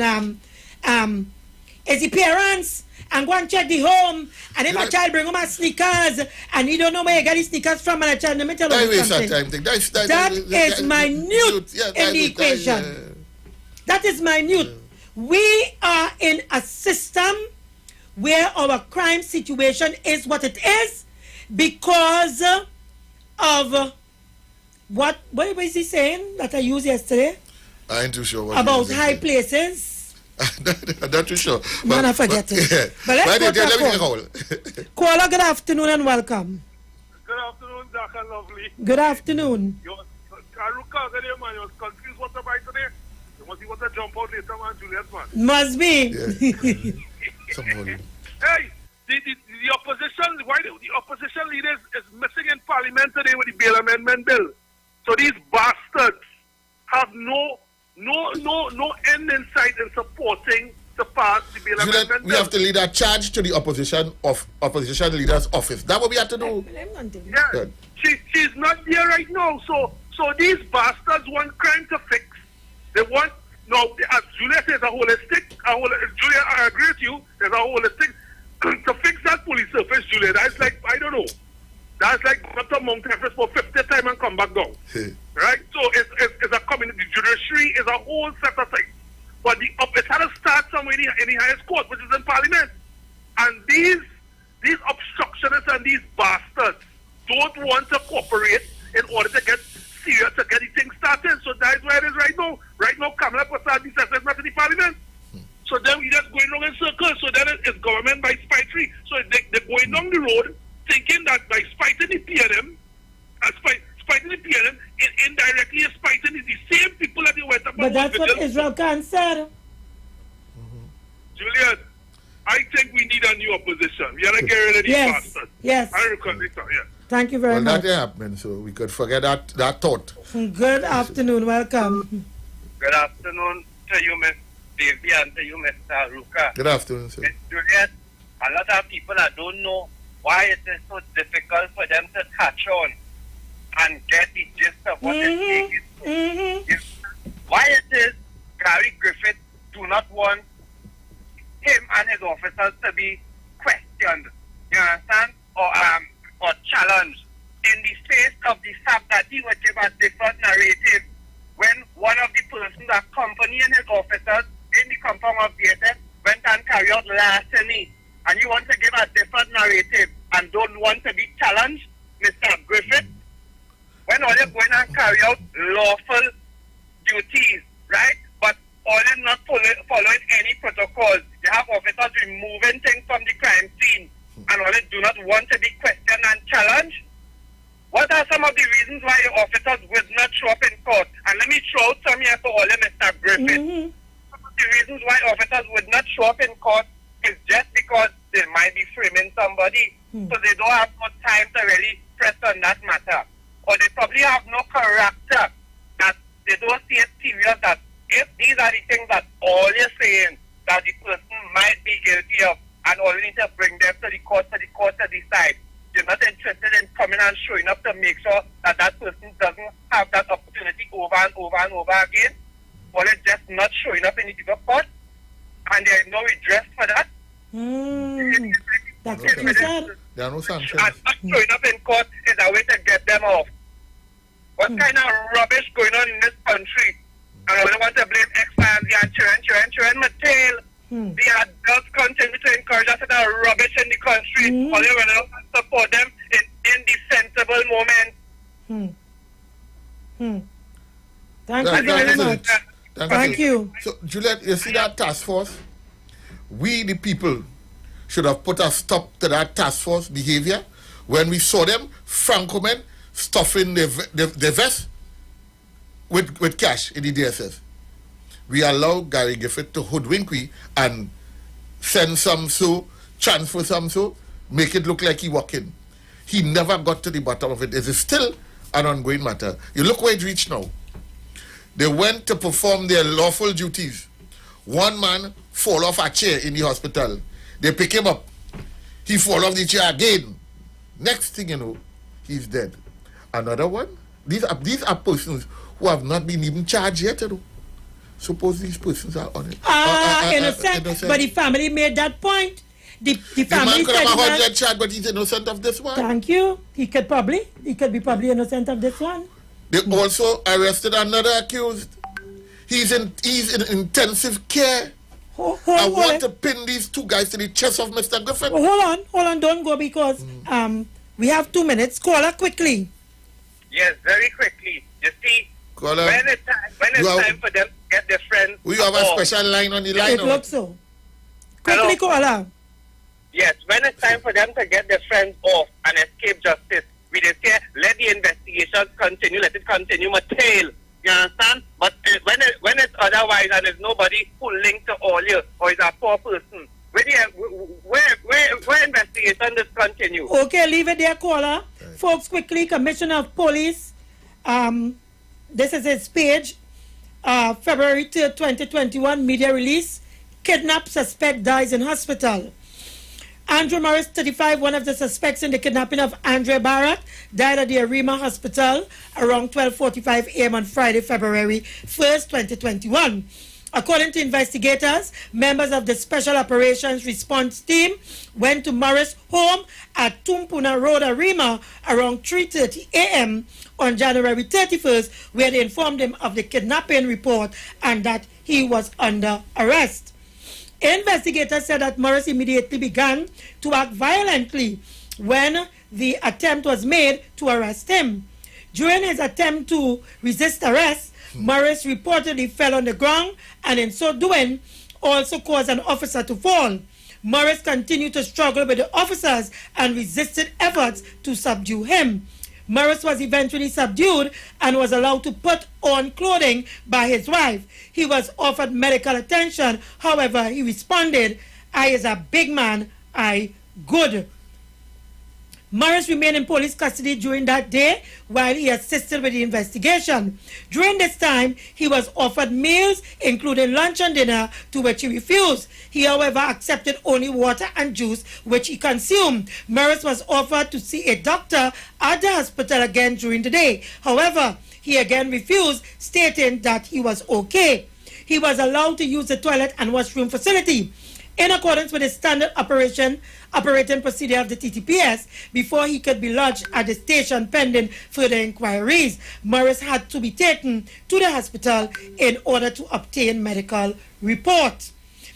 is the parents and go and check the home. And if a child bring home a sneakers and you don't know where you get the sneakers from, and a child, let me tell you something. That is minute in the equation. That is minute. We are in a system where our crime situation is what it is because of what was he saying that I used yesterday? I ain't too sure. About high places. I'm not too sure. Man, I forget it. Yeah. But let's go to call. Caller, good afternoon and welcome. Good afternoon, Jack and Lovely. Good afternoon. Karuka, man, you was confused what about today? You want to jump out later, man, Juliet, man. Must be. Yeah. Hey, the opposition, why the opposition leaders is missing in parliament today with the bail amendment bill. So these bastards have no end in sight in supporting to pass the bail amendment bill. We have to lead a charge to the opposition leader's office. That's what we have to do. Yeah. She's not there right now. So these bastards want crime to fix. They want, as Juliet says, Juliet, I agree with you, there's a holistic, to fix that police surface, Juliet, that's like, I don't know, that's like go to Mount Everest for 50 times and come back down, right? So it's a community, the judiciary is a whole set of things, but it had to start somewhere in the highest court, which is in parliament, and these obstructionists and these bastards don't want to cooperate in order to get serious to get the thing started. So that's where it is right now. Right now, Kamala Prasad is not in the parliament. So then we just going wrong in circles. So then it's government by spitery. So they're going down the road thinking that by spiting the PNM, indirectly is spiting the same people that they went up. But that's what Israel can say. Juliet, I think we need a new opposition. We have to get rid of these bastards. Yes. I reckon so, yeah. Thank you very much. That happened, so we could forget that thought. Good afternoon, welcome. Good afternoon to you, Miss Davy, and to you, Mr. Ruka. Good afternoon, sir. Miss Juliet, a lot of people that don't know why it is so difficult for them to catch on and get the gist of what is taking place. Why it is Gary Griffith do not want him and his officers to be questioned, you understand, or challenged in the face of the fact that he would give a different narrative when one of the persons accompanying his officers in the compound of DSS went and carried out larceny, and you want to give a different narrative and don't want to be challenged, Mr. Griffith, when all you're going and carry out lawful duties, right? But all you're not following any protocols. You have officers removing things from the crime scene, and all you do not want to be questioned and challenged. What are some of the reasons why your officers would not show up in court? And let me throw out some here for all you, Mr. Griffith. Some of the reasons why officers would not show up in court is just because they might be framing somebody. So they don't have no time to really press on that matter. Or they probably have no character, that they don't see it serious, that if these are the things that all you're saying that the person might be guilty of, and all you need to bring them to the court to decide. You're not interested in coming and showing up to make sure that that person doesn't have that opportunity over and over and over again. Or it's just not showing up in the bigger court, and there is no redress for that. That's what you said. There are no sanctions. And not showing up in court is a way to get them off. What kind of rubbish going on in this country? And I don't want to blame X, Y, and Z and children, my tail. The adults continue to encourage us to that rubbish in the country. Only when I don't support them in the sensible moment. Thank you very much. Thank you. So, Juliet, you see that task force? We, the people, should have put a stop to that task force behavior when we saw them, Franco men, stuffing the vest with cash in the DSS. We allow Gary Griffith to hoodwink we and send some so, transfer some so, make it look like he walk in. He never got to the bottom of it. It is still an ongoing matter. You look where it reached now. They went to perform their lawful duties. One man fall off a chair in the hospital. They pick him up. He fall off the chair again. Next thing you know, he's dead. Another one. These are persons who have not been even charged yet. Suppose these persons are on it. Innocent. But the family made that point. The family could said have 100 charge, but he's innocent of this one. Thank you. He could be probably innocent of this one. They also arrested another accused. He's in intensive care. I want to pin these two guys to the chest of Mr. Griffith. Hold on, don't go, because we have 2 minutes. Caller, quickly. Yes, very quickly. You see, Caller, when it's time for them to get their friends we have a off. special line on the line. It looks so. Quickly, caller. Yes, when it's time for them to get their friends off and escape justice, we just say, let the investigation continue, let it continue, my tail. You understand? But when it's otherwise and there's nobody who linked to all you, or is a poor person, where investigation just continue? Okay, leave it there, caller. Right. Folks, quickly, Commissioner of Police, this is his page, February 3rd, 2021, media release, kidnapped suspect dies in hospital. Andrew Morris, 35, one of the suspects in the kidnapping of Andre Barrett, died at the Arima Hospital around 12:45 a.m. on Friday, February 1st, 2021. According to investigators, members of the Special Operations Response Team went to Morris' home at Tumpuna Road, Arima, around 3:30 a.m. on January 31st, where they informed him of the kidnapping report and that he was under arrest. Investigators said that Morris immediately began to act violently when the attempt was made to arrest him. During his attempt to resist arrest, Morris reportedly fell on the ground and in so doing also caused an officer to fall. Morris continued to struggle with the officers and resisted efforts to subdue him. Morris was eventually subdued and was allowed to put on clothing by his wife. He was offered medical attention. However, he responded, "I is a big man, I good." Morris remained in police custody during that day while he assisted with the investigation. During this time, he was offered meals, including lunch and dinner, to which he refused. He, however, accepted only water and juice, which he consumed. Morris was offered to see a doctor at the hospital again during the day. However, he again refused, stating that he was okay. He was allowed to use the toilet and washroom facility in accordance with the standard operating procedure of the TTPS before he could be lodged at the station pending further inquiries. Morris had to be taken to the hospital in order to obtain medical report.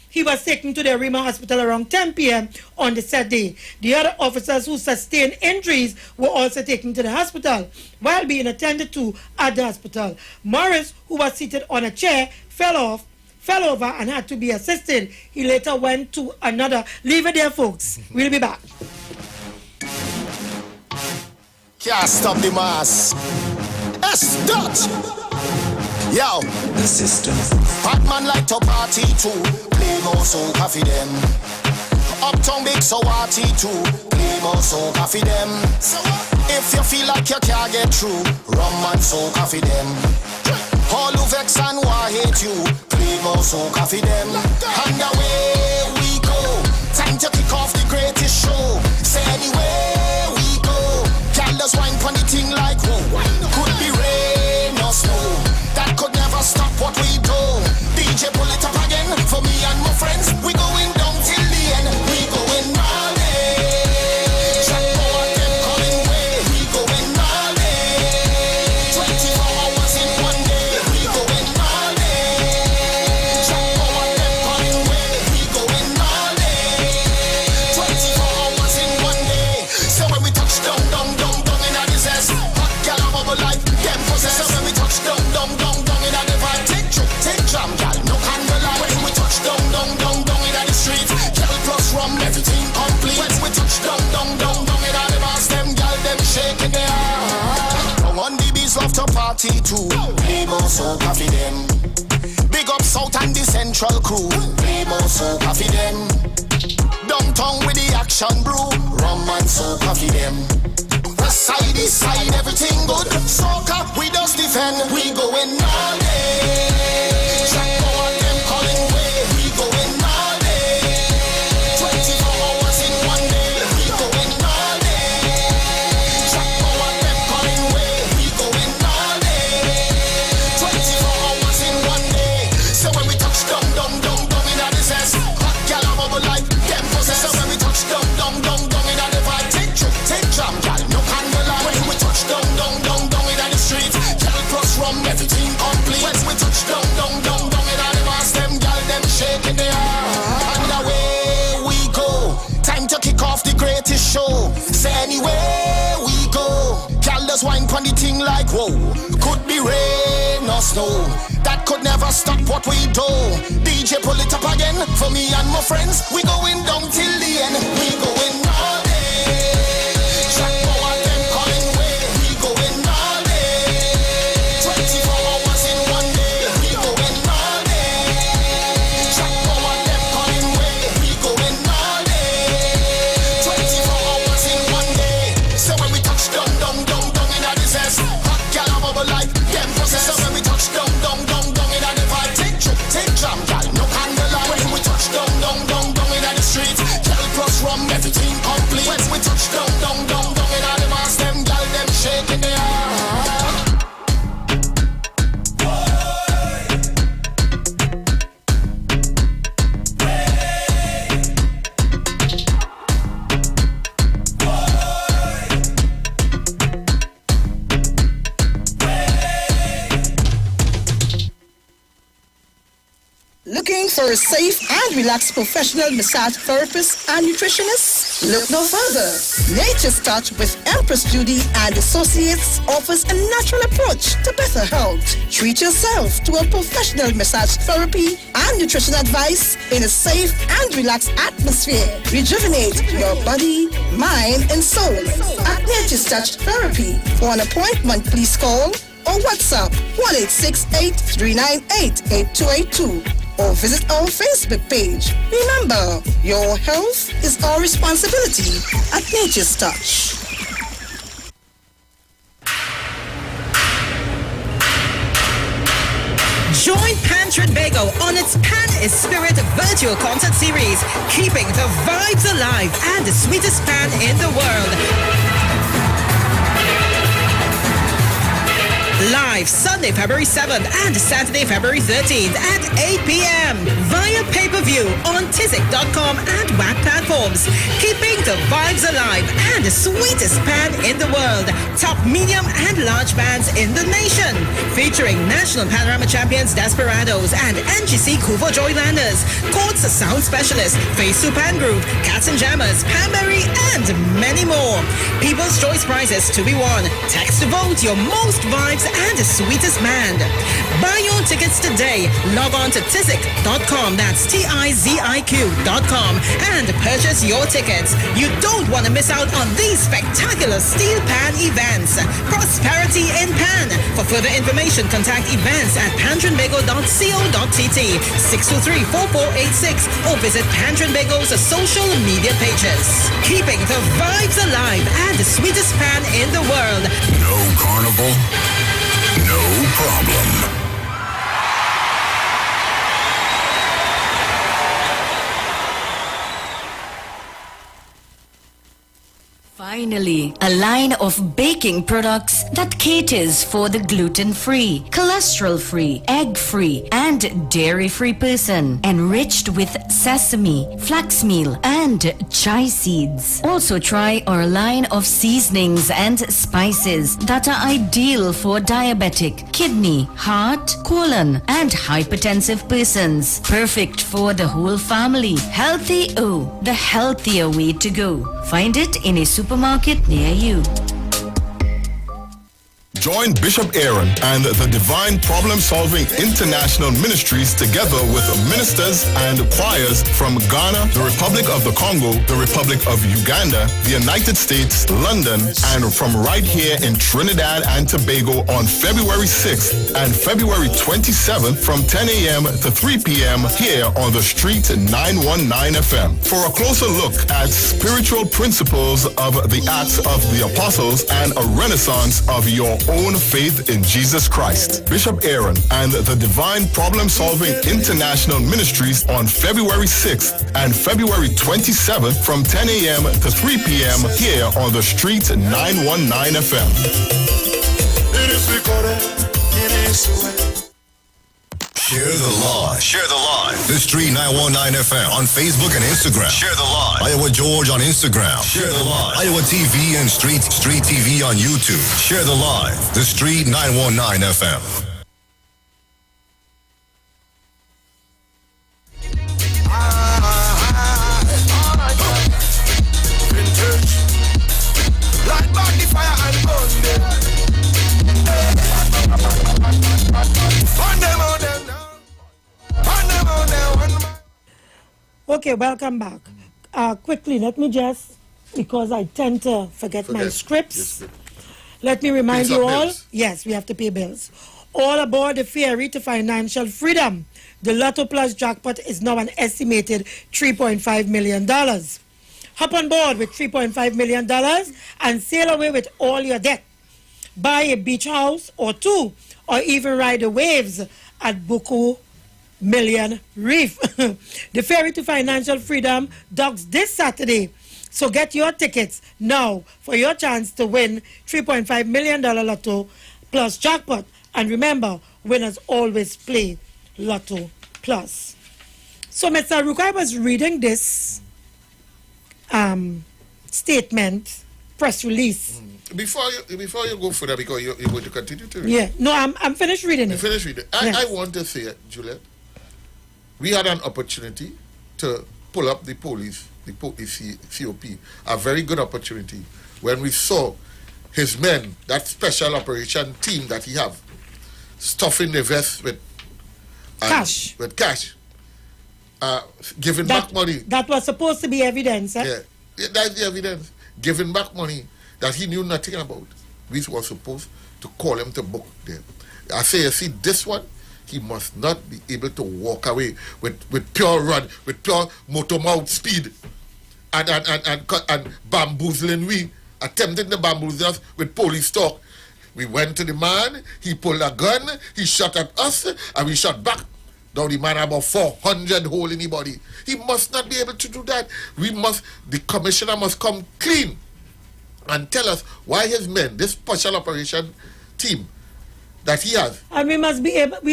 He was taken to the Arima Hospital around 10 p.m. on the said day. The other officers who sustained injuries were also taken to the hospital while being attended to at the hospital. Morris, who was seated on a chair, fell over and had to be assisted. He later went to another. Leave it there, folks. We'll be back. Can't stop the mass. Dutch. Yo, the system. Batman like to party too. Play more soca for them. Uptown big so party too. Play more soca for them. If you feel like you can't get through, rum and soca for them. All who vex and who hate you, play more soca for them. And away we go. Time to kick off the greatest show. Say anywhere we go. Girl does wine pon the thing like whoa. Could be rain or snow. That could never stop what we do. DJ pull it up again for me and my friends. We going down till the end. We going all day. Jack Power them coming way. We going all day. 24 hours in one day. We going all day. Jack Power them coming way. We going all day. 24 hours in one day. So when we touch down in a disaster, hot gal a bubble like them possess. So when we touch down in a divide, take jam gal, no candlelight. When we touch down in a the street, gal plus rum, everything complete. When we touch down in a the bars, them gal them shaking their heart. Down on the beats love to party too. Play more soca for them. Big up South and the Central crew. Play more soca for them. Downtown with the action brew. Rum and soca for them. West side, east side, everything good. Soca, we just defend. We going all day. Jack Power them calling way. We going all day. 24 hours in one day. We going all day. Jack Power them calling way. We going all day. 24 hours in one day. So when we touch down in a disaster, hot gal a bubble like them possess. So when we touch down in a divide, take jam gal, no candlelight. When we touch down in a the street, gal plus rum, everything complete. When we touch down in a the bars, them gal them shaking their heart. And away we go. Time to kick off the greatest show. Say anywhere we go. Gal does wine pon the thing like whoa. Could be rain or snow. That could never stop what we do. DJ pull it up again for me and my friends. We going down till the end. We going all day. Jack Power them calling way. We going all day. 24 hours in one day. We going all day. Jack Power them calling way. We going all day. 24 hours in one day. So when we touch down in a disaster, hot gal a bubble like them possess. So when we touch down in a divide, take jam gal, no candlelight. When we touch down in a the street, gal plus rum, everything complete. When we touch down in a the bars, them gal them shaking their heart. Looking for a safe and relaxed professional massage therapist and nutritionist? Look no further. Nature's Touch with Empress Judy and Associates offers a natural approach to better health. Treat yourself to a professional massage therapy and nutrition advice in a safe and relaxed atmosphere. Rejuvenate your body, mind, and soul at Nature's Touch Therapy. For an appointment, please call or WhatsApp 1-868-398-8282 or visit our Facebook page. Remember, your health is our responsibility at Nature's Touch. now on its Pan-Spirit virtual concert series, keeping the vibes alive and the sweetest pan in the world. Live Sunday, February 7th and Saturday, February 13th at 8 p.m. via pay-per-view on Tizik.com and WAC platforms. Keeping the vibes alive and the sweetest pan in the world. Top medium and large bands in the nation. Featuring National Panorama Champions Desperados and NGC Kuvo Joylanders. Courts Sound Specialists, Face to Pan Groove, Cats and Jammers, Panberry, and many more. People's Choice Prizes to be won. Text to vote your most vibes and the sweetest band. Buy your tickets today. Log on to Tizik.com, that's Tizik.com, and purchase your tickets. You don't want to miss out on these spectacular steel pan events. Prosperity in Pan. For further information, contact events at pantrinbago.co.tt, 623-4486, or visit Pantrinbago's social media pages. Keeping the vibes alive and the sweetest pan in the world. No carnival, no problem. Finally, a line of baking products that caters for the gluten-free, cholesterol-free, egg-free, and dairy-free person, enriched with sesame, flax meal, and chai seeds. Also try our line of seasonings and spices that are ideal for diabetic, kidney, heart, colon, and hypertensive persons. Perfect for the whole family. Healthy O, the healthier way to go. Find it in a supermarket near you. Join Bishop Aaron and the Divine Problem Solving International Ministries together with ministers and choirs from Ghana, the Republic of the Congo, the Republic of Uganda, the United States, London, and from right here in Trinidad and Tobago on February 6th and February 27th from 10 a.m. to 3 p.m. here on the Street 919 FM. For a closer look at spiritual principles of the Acts of the Apostles and a renaissance of your own faith in Jesus Christ. Bishop Aaron and the Divine Problem Solving International Ministries on February 6th and February 27th from 10 a.m. to 3 p.m. here on the Street 919 FM. Share the Live. Share the Live. The Street 919 FM on Facebook and Instagram. Share the Live. Iowa George on Instagram. Share the Live. Iowa TV and Street TV on YouTube. Share the Live. The Street 919 FM. Light back the fire and burn them. Burn them on them. Okay, welcome back. Quickly, let me just, because I tend to forget my scripts, let me remind you all, yes, we have to pay bills. All aboard the ferry to financial freedom. The Lotto Plus jackpot is now an estimated $3.5 million. Hop on board with $3.5 million and sail away with all your debt. Buy a beach house or two, or even ride the waves at Buku Million Reef. The ferry to financial freedom docks this Saturday. So get your tickets now for your chance to win $3.5 million Lotto Plus jackpot. And remember, winners always play Lotto Plus. So, Mr. Ruka, I was reading this statement, press release. Before you go further, because you're going to continue to read. Yeah, no, I'm finished reading it. Finished reading. Yes. I want to say, Juliet, we had an opportunity to pull up the police COP, a very good opportunity when we saw his men, that special operation team that he have, stuffing the vest with cash, giving back money. That was supposed to be evidence, eh? Yeah, that's the evidence. Giving back money that he knew nothing about. We were supposed to call him to book them. I say, you see, this one, he must not be able to walk away with pure run, with pure motor mouth speed, and bamboozling we, attempting to bamboozle us with police talk. We went to the man, he pulled a gun, he shot at us, and we shot back. Now the man about 400 hole in the body. He must not be able to do that. The commissioner must come clean and tell us why his men, this special operation team that he has. And we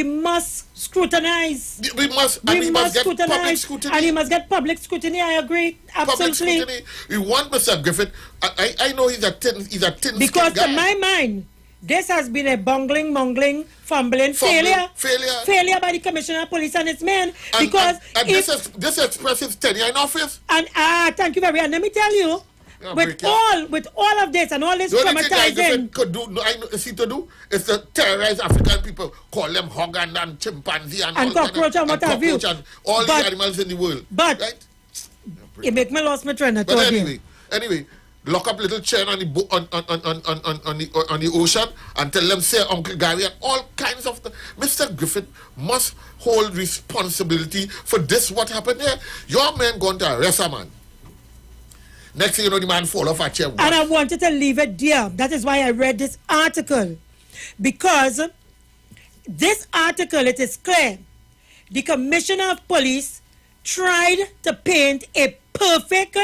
must scrutinize. We must get public scrutiny. And he must get public scrutiny, I agree. Absolutely. Public scrutiny. We want Mr. Griffith. I know he's a thin because guy. to my mind, this has been a bungling, fumbling failure by the Commissioner of Police and his men. Because this expresses tenure in office. And thank you very much. And let me tell you, with all of this and all this traumatizing, is to terrorize African people, call them hog and chimpanzee and cockroach and what have you, and all the animals in the world. But right? It make me lost my train of thought. But anyway, lock up little chain on the ocean and tell them say Uncle Gary and all kinds of Mr. Griffith must hold responsibility for this. What happened here? Your men going to arrest a man. Next thing you know, the man fall off a chair. And I wanted to leave it there. That is why I read this article. Because this article, it is clear. The Commissioner of Police tried to paint a perfect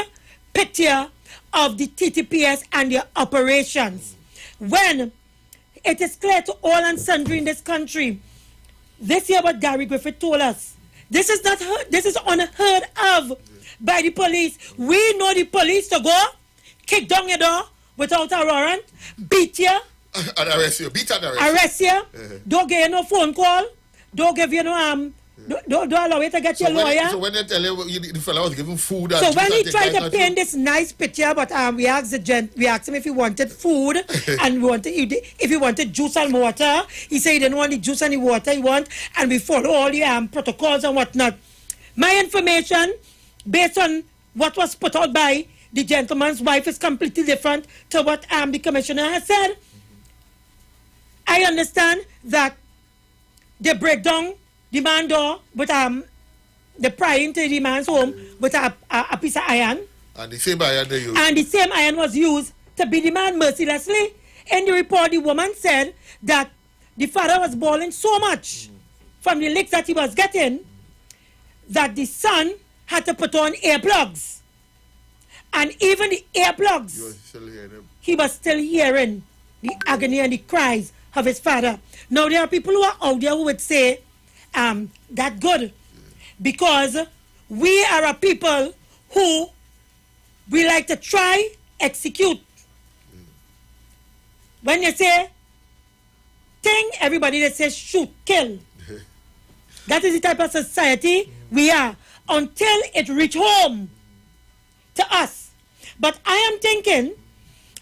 picture of the TTPS and their operations. When it is clear to all and sundry in this country, this year what Gary Griffith told us, this is unheard of by the police. We know the police to go, kick down your door without a warrant, beat you, and arrest you, arrest you, don't give you no phone call, don't give you no don't allow you to get your lawyer. So when they tell you the fellow was giving food, so when he tried to paint this nice picture, but we asked him if he wanted food and if he wanted juice and water. He said he didn't want the juice and the water and we follow all the protocols and whatnot. My information, based on what was put out by the gentleman's wife, is completely different to what the commissioner has said. I understand that they break down the man's door with the prying to the man's home with a piece of iron. And the same iron they used. And the same iron was used to beat the man mercilessly. In the report, the woman said that the father was bawling so much from the licks that he was getting that the son had to put on earplugs. And even the earplugs, he was still hearing the agony and the cries of his father. Now, there are people who are out there who would say, that good. Because we are a people who we like to try, execute. When you say thing, everybody that says shoot, kill. That is the type of society we are. Until it reach home to us. But I am thinking,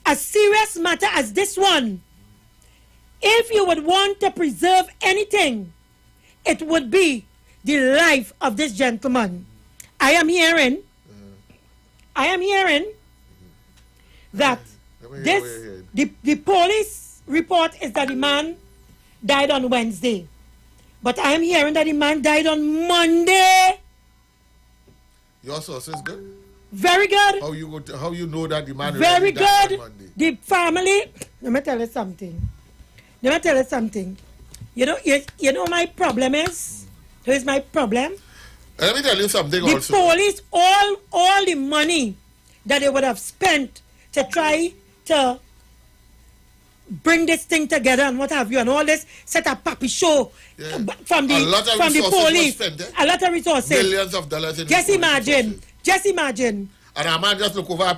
a serious matter as this one, if you would want to preserve anything, it would be the life of this gentleman. I am hearing that the police report is that the man died on Wednesday. But I am hearing that the man died on Monday. Your source is good? Very good. How you know that the man very died good. on Monday? The family, let me tell you something. You know my problem is? Here's my problem. Let me tell you something the also. The police, all the money that they would have spent to try to bring this thing together and what have you, and all this set up puppy show from the police. Spent, a lot of resources. Millions of dollars in Just imagine. And a man just look over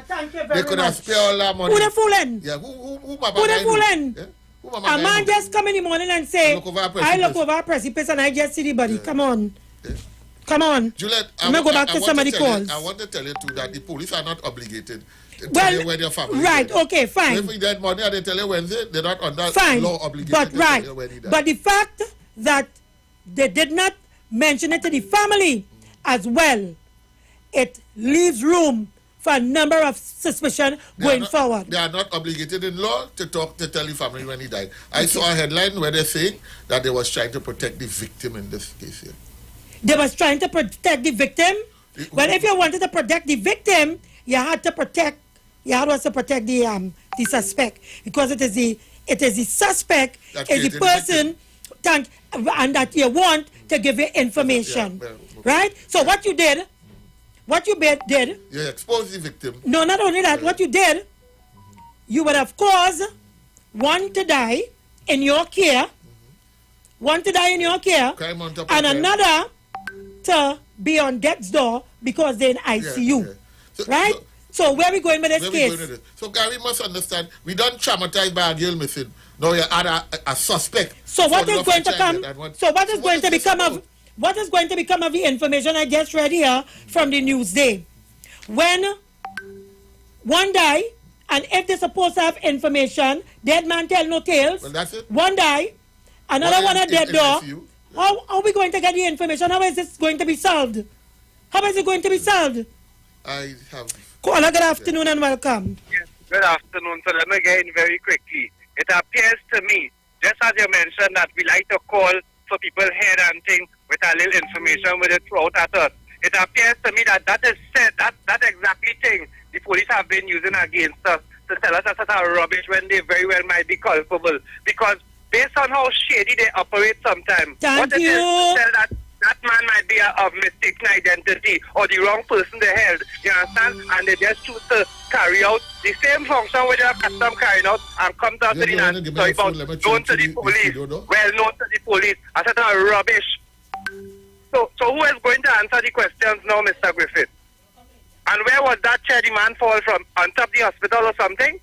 thank you very much. They could have spared all that money. Who the fooling? Yeah, who the fooling? Yeah? A man just come in the morning and say, I look over a precipice and I just see the body. Come on. Come on. Juliet, I'm going to go back to somebody calls. I want to tell you too that the police are not obligated to tell you where their family right, is. Okay, fine. So if we get money and they tell you Wednesday, they're not under law obligated but to tell you when he died. But the fact that they did not mention it to the family as well, it leaves room for a number of suspicion going forward. They are not obligated in law to tell the family when he died. I saw a headline where they're saying that they was trying to protect the victim in this case here. They was trying to protect the victim? Well, if you wanted to protect the victim, you had to protect the suspect, because it is the suspect is the person and that you want to give you information, right? So what you did, you expose the victim. No, not only that, what you did, you would have caused one to die in your care, Crime on top of and crime. another to be on death's door because they're in ICU, right? So where we going with this case? So Gary must understand, we don't traumatize by a girl missing. No, you add a suspect. So what is going to come? So what is going to become of? What is going to become of the information I just read here from the Newsday? When one die, and if they're supposed to have information, dead man tell no tales. Well, that's it. One die, another one at dead door. How are we going to get the information? How is this going to be solved? How is it going to be solved? I have. Caller, good afternoon and welcome. Yes, good afternoon. So let me get in very quickly. It appears to me, just as you mentioned, that we like to call for people head and thing with a little information with it throughout at us. It appears to me that that is said, that exactly thing the police have been using against us to tell us that's a rubbish when they very well might be culpable. Because based on how shady they operate sometimes, what it is to tell that man might be of mistaken identity or the wrong person they held, you understand? And they just choose to carry out the same function where they are custom carrying out and come down to the story about known to the police, well known to the police. I said that's rubbish. So who is going to answer the questions now, Mr. Griffith? And where was that chair the man fall from? On top of the hospital or something?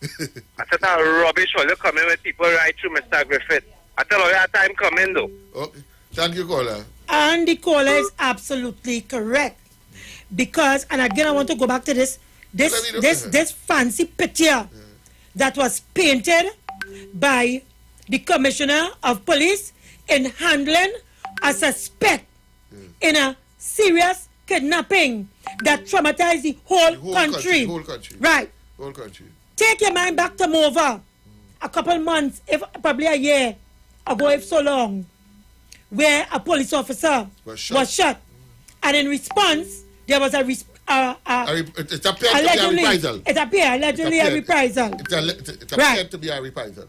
I said that's rubbish. All you coming with people right through, Mr. Griffith. I tell you that time coming though. Okay. Thank you, caller. And the caller is absolutely correct. Because, and again, I want to go back to this fancy picture that was painted by the commissioner of police in handling a suspect in a serious kidnapping that traumatized the whole country. Right. Whole country. Take your mind back to Mova a couple months, if probably a year ago, if so long, where a police officer was shot. And in response, there was it appeared to be a reprisal. It appeared allegedly a reprisal. It appeared to be a reprisal.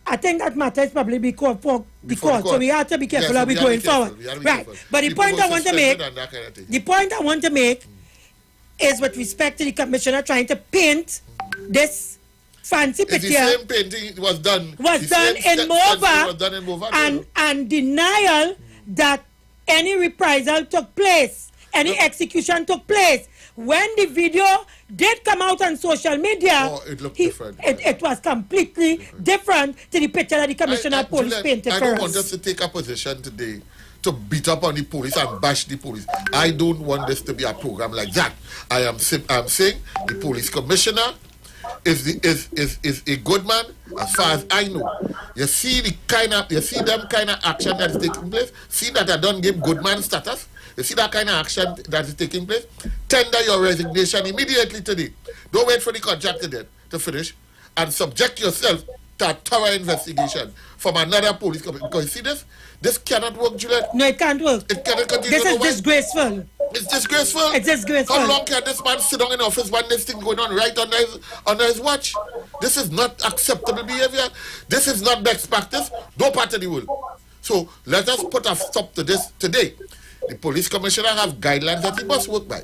I think that matter is probably before the court. So we have to be careful how we going forward. Right. But the point I want to make, is with respect to the commissioner trying to paint this fancy picture. The same painting was done in Mova, and denial that any reprisal took place, any execution took place. When the video did come out on social media, it looked different. It was completely different to the picture that the commissioner of police painted for us. I don't want us to take a position today to beat up on the police and bash the police. I don't want this to be a program like that. I'm saying the police commissioner is a good man as far as I know. You see them kind of action that is taking place. See that I don't give good man status. You see that kind of action that is taking place. Tender your resignation immediately today. Don't wait for the contract to finish, and subject yourself to a thorough investigation from another police company. Because you see this cannot work, Juliet. No, it can't work. It cannot continue. This is disgraceful. It's disgraceful. It's disgraceful. How long can this man sit down in office when this thing going on right under his watch? This is not acceptable behavior. This is not best practice. No part of the world. So let us put a stop to this today. The police commissioner have guidelines that he must work by.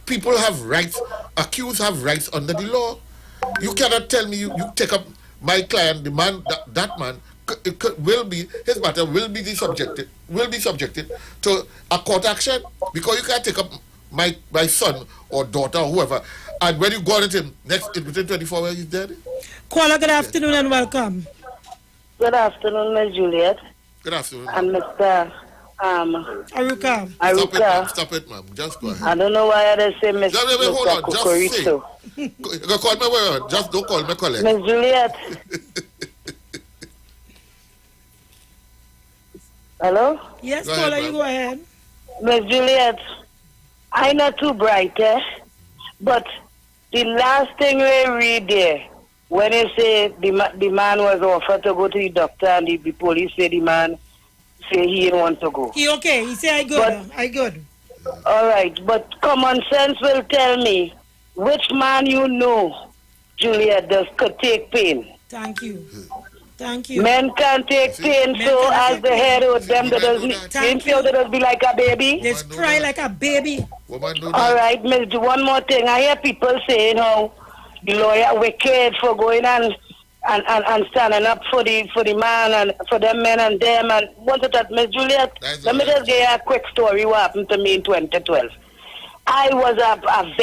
People have rights. Accused have rights under the law. You cannot tell me you take up my client, the man, that man, his matter will be subjected to a court action, because you can't take up my son or daughter or whoever, and when you go on him within 24 hours he's dead. Caller, good afternoon and welcome. Good afternoon, Ms. Juliet. Good afternoon. And Mr. Aruka. Stop it, ma'am. Just go ahead. I don't know why they say Mr. Hold on. Just say. Cucorito. Call me word. Just don't call me collect. Ms. Juliet. Hello? Yes, caller, you go ahead. Ms. Juliet, I'm not too bright, but the last thing we read there, when they say the man was offered to go to the doctor and the police say the man say he didn't want to go. He okay. He say I good. All right, but common sense will tell me which man you know, Juliet, could take pain. Thank you. Thank you. Men can take pain so as the head with them that doesn't feel they does be like a baby. They cry like a baby. All right, Miss, one more thing. I hear people saying how the lawyer wicked for going and standing up for the man and for them men and them and wanted that. Miss Juliet, let me just give you a quick story what happened to me in 2012. I was a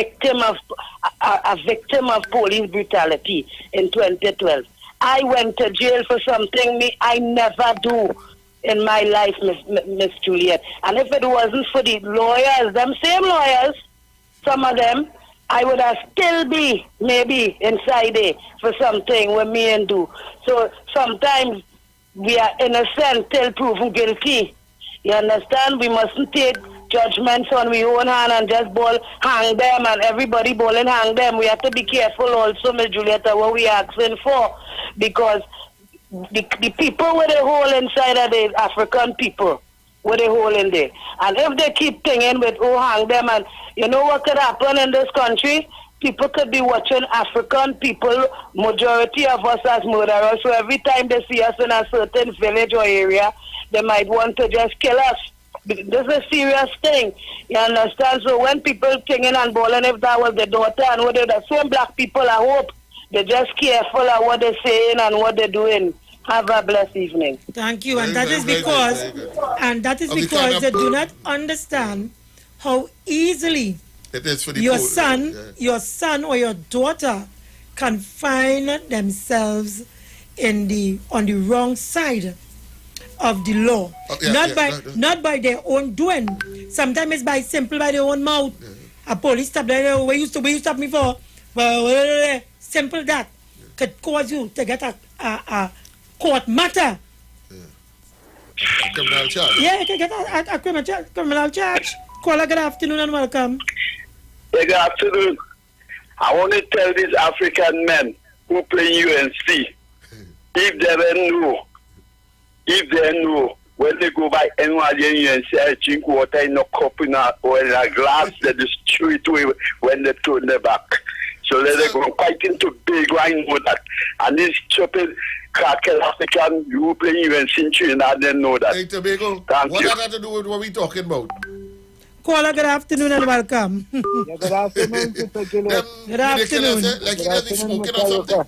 victim of police brutality in 2012. I went to jail for something I never do in my life, Miss Juliet. And if it wasn't for the lawyers, them same lawyers, some of them, I would have still be maybe inside there for something with me and do. So sometimes we are innocent till proven guilty. You understand? We mustn't take judgments on our own hand and just hang them and everybody bowling hang them. We have to be careful also, Miss Julieta, what we are asking for, because the people with a hole inside are the African people with a hole in there. And if they keep thinking with hang them, and you know what could happen in this country? People could be watching African people, majority of us as murderers, so every time they see us in a certain village or area, they might want to just kill us. This is a serious thing. You understand? So when people thinking and bawling, if that was the daughter and what the same black people, I hope they're just careful of what they're saying and what they're doing. Have a blessed evening. Thank you. And that is because they do not understand how easily it is for the your son or your daughter can find themselves on the wrong side of the law. Not by their own doing. Sometimes it's by their own mouth. A police stop them. Where you stop me for? Well, simple that could cause you to get a court matter. A criminal charge. Yeah, you can get a criminal charge. Caller, good afternoon and welcome. Good afternoon. I want to tell these African men who play UNC, if they know when they go by NYU and say drink water in a cup or in a glass, they destroy it when they turn their back. So let them go quite into big wine know that. And this stupid crackhead African who play UNC in Trinidad, they know that. Hey, Tobago, what does that to do with what we talking about? Caller, good afternoon and welcome. Good afternoon, Sister Juliet. Good afternoon. Like you guys smoking or something.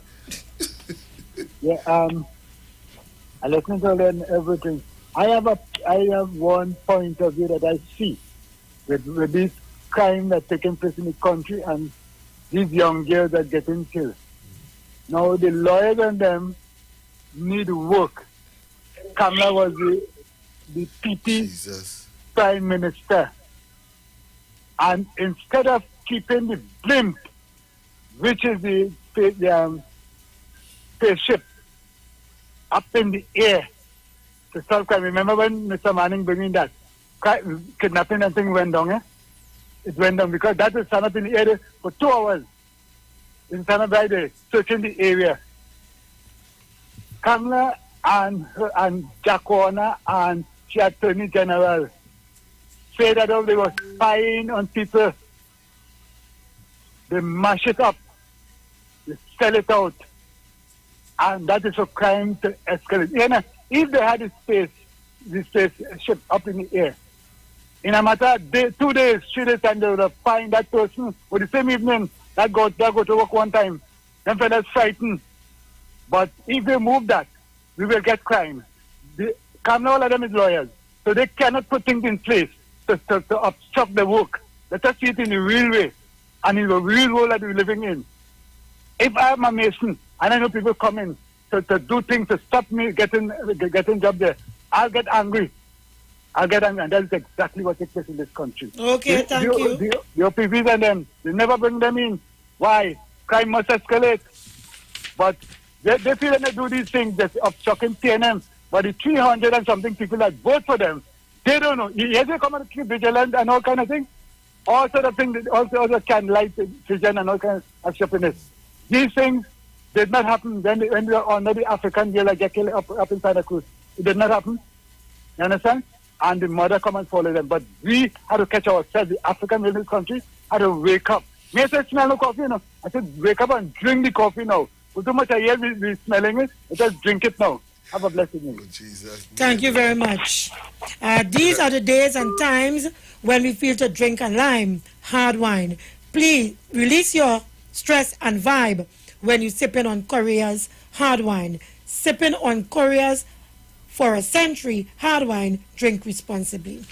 I listen to them everything. I have one point of view that I see with this crime that's taking place in the country and these young girls that getting killed. Now the lawyers and them need work. Kamala was the PT Prime Minister. And instead of keeping the blimp, which is the spaceship, up in the air to solve crime. Remember when Mr. Manning bringing that kidnapping and thing went down, It went down because that was stand up in the air for 2 hours. In Santa Barbara, searching the area. Kamala and Jack Warner and the Attorney General say that they were spying on people. They mash it up. They sell it out. And that is a crime to escalate. You know, if they had the spaceship up in the air, in a matter of 2 days, 3 days, and they would have find that person with the same evening that go to work one time. Them fellas frightened. But if they move that, we will get crime. All of them is lawyers. So they cannot put things in place to obstruct the work. Let us see it in the real way and in the real world that we're living in. If I'm a Mason and I know people come in to do things to stop me getting job there, I'll get angry. And that's exactly what takes place in this country. Okay, thank you. The OPVs and them, they never bring them in. Why? Crime must escalate. But they feel when they do these things, they're obstructing TNM. But the 300 and something people that vote for them, they don't know. Yes, they come and keep vigilant and all kind of things. All sort of things, also candlelight vision and all kinds of shoppiness. These things did not happen when we were under the African girl like Jackie up in Santa Cruz. It did not happen. You understand? And the mother come and follow them. But we had to catch ourselves. The African in this country had to wake up. Me I said, smell no coffee, I said, wake up and drink the coffee now. With too much I hear we smelling it, just drink it now. Have a blessed day. Jesus. Thank you very much. These are the days and times when we feel to drink a lime, hard wine. Please release your stress and vibe when you sipping on Korea's hard wine. Sipping on Korea's for a century hard wine. Drink responsibly.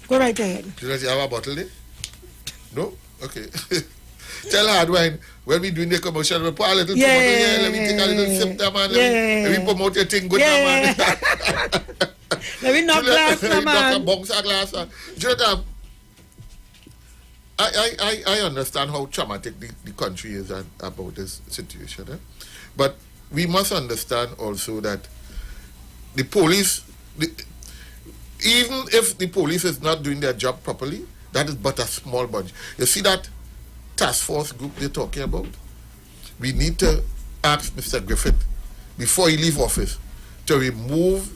Go right ahead. Do you have a bottle there? No? Okay. Tell hard wine, when we doing the commercial, we put a little bottle here, let me take a little sip there, man. Let me promote your thing good now, man. Let me knock glass now, man. Bounce a glass. Jonathan, I understand how traumatic the country is about this situation. But we must understand also that the police, even if the police is not doing their job properly, that is but a small bunch. You see that task force group they're talking about? We need to ask Mr. Griffith, before he leave office, to remove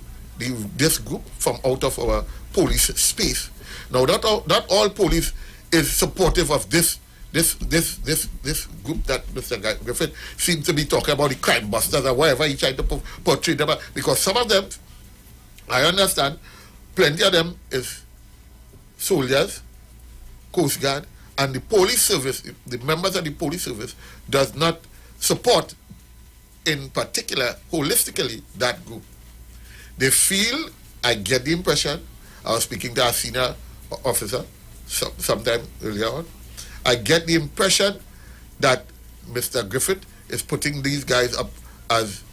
this group from out of our police space. Now, not all police is supportive of this group that Mr. Griffith seems to be talking about, the crime busters or whatever he tried to portray them, because some of them, I understand, plenty of them is soldiers, Coast Guard, and the police service, the members of the police service does not support, in particular, holistically, that group. They feel, I get the impression, I was speaking to a senior officer sometime earlier on, I get the impression that Mr. Griffith is putting these guys up as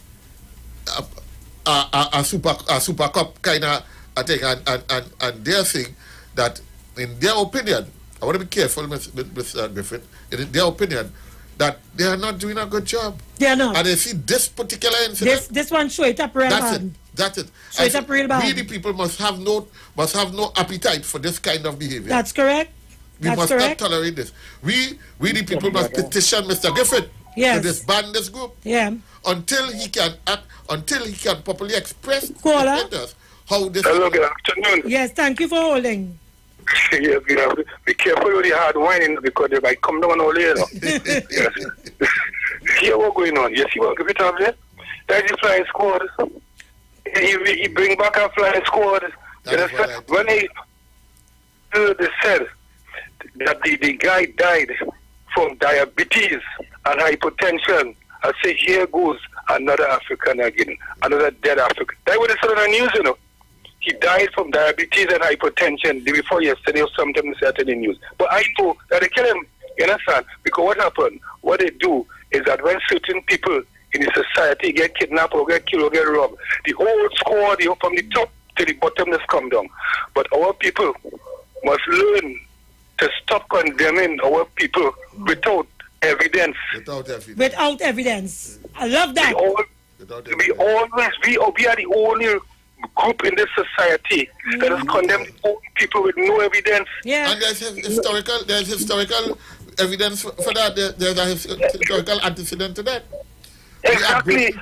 a super cop kind of a thing, and they're saying that, in their opinion, I want to be careful, Mr. Griffith, in their opinion, that they are not doing a good job. They are not. And they see this particular incident. This one show it up real bad. That's it. Show it up real bad. We, the people, must have no appetite for this kind of behavior. That's correct. We must not tolerate this. We the people must petition Mr. Griffith to disband this group. Yeah. Until he can act, until he can properly express how this. Hello, good afternoon. Yes, thank you for holding. Yes, you have to be careful with the hard wine because they might come down all later. Yes. Here what's going on. You see what Griffith have there? That's the flying squad. He bring back a flying squad. When they said that the guy died from diabetes and hypertension, I say here goes another African again, another dead African. That was the on the news, you know. He died from diabetes and hypertension the day before yesterday or sometime in the news. But I know that they kill him, you understand? Because what happened, what they do is that when certain people in the society get kidnapped or get killed or get robbed, the whole squad, from the top to the bottom, just come down. But our people must learn to stop condemning our people without evidence. Without evidence. I love that. We are the only group in this society that has condemned people with no evidence. Yeah. And there's historical evidence for that. There's a historical antecedent to that. Exactly.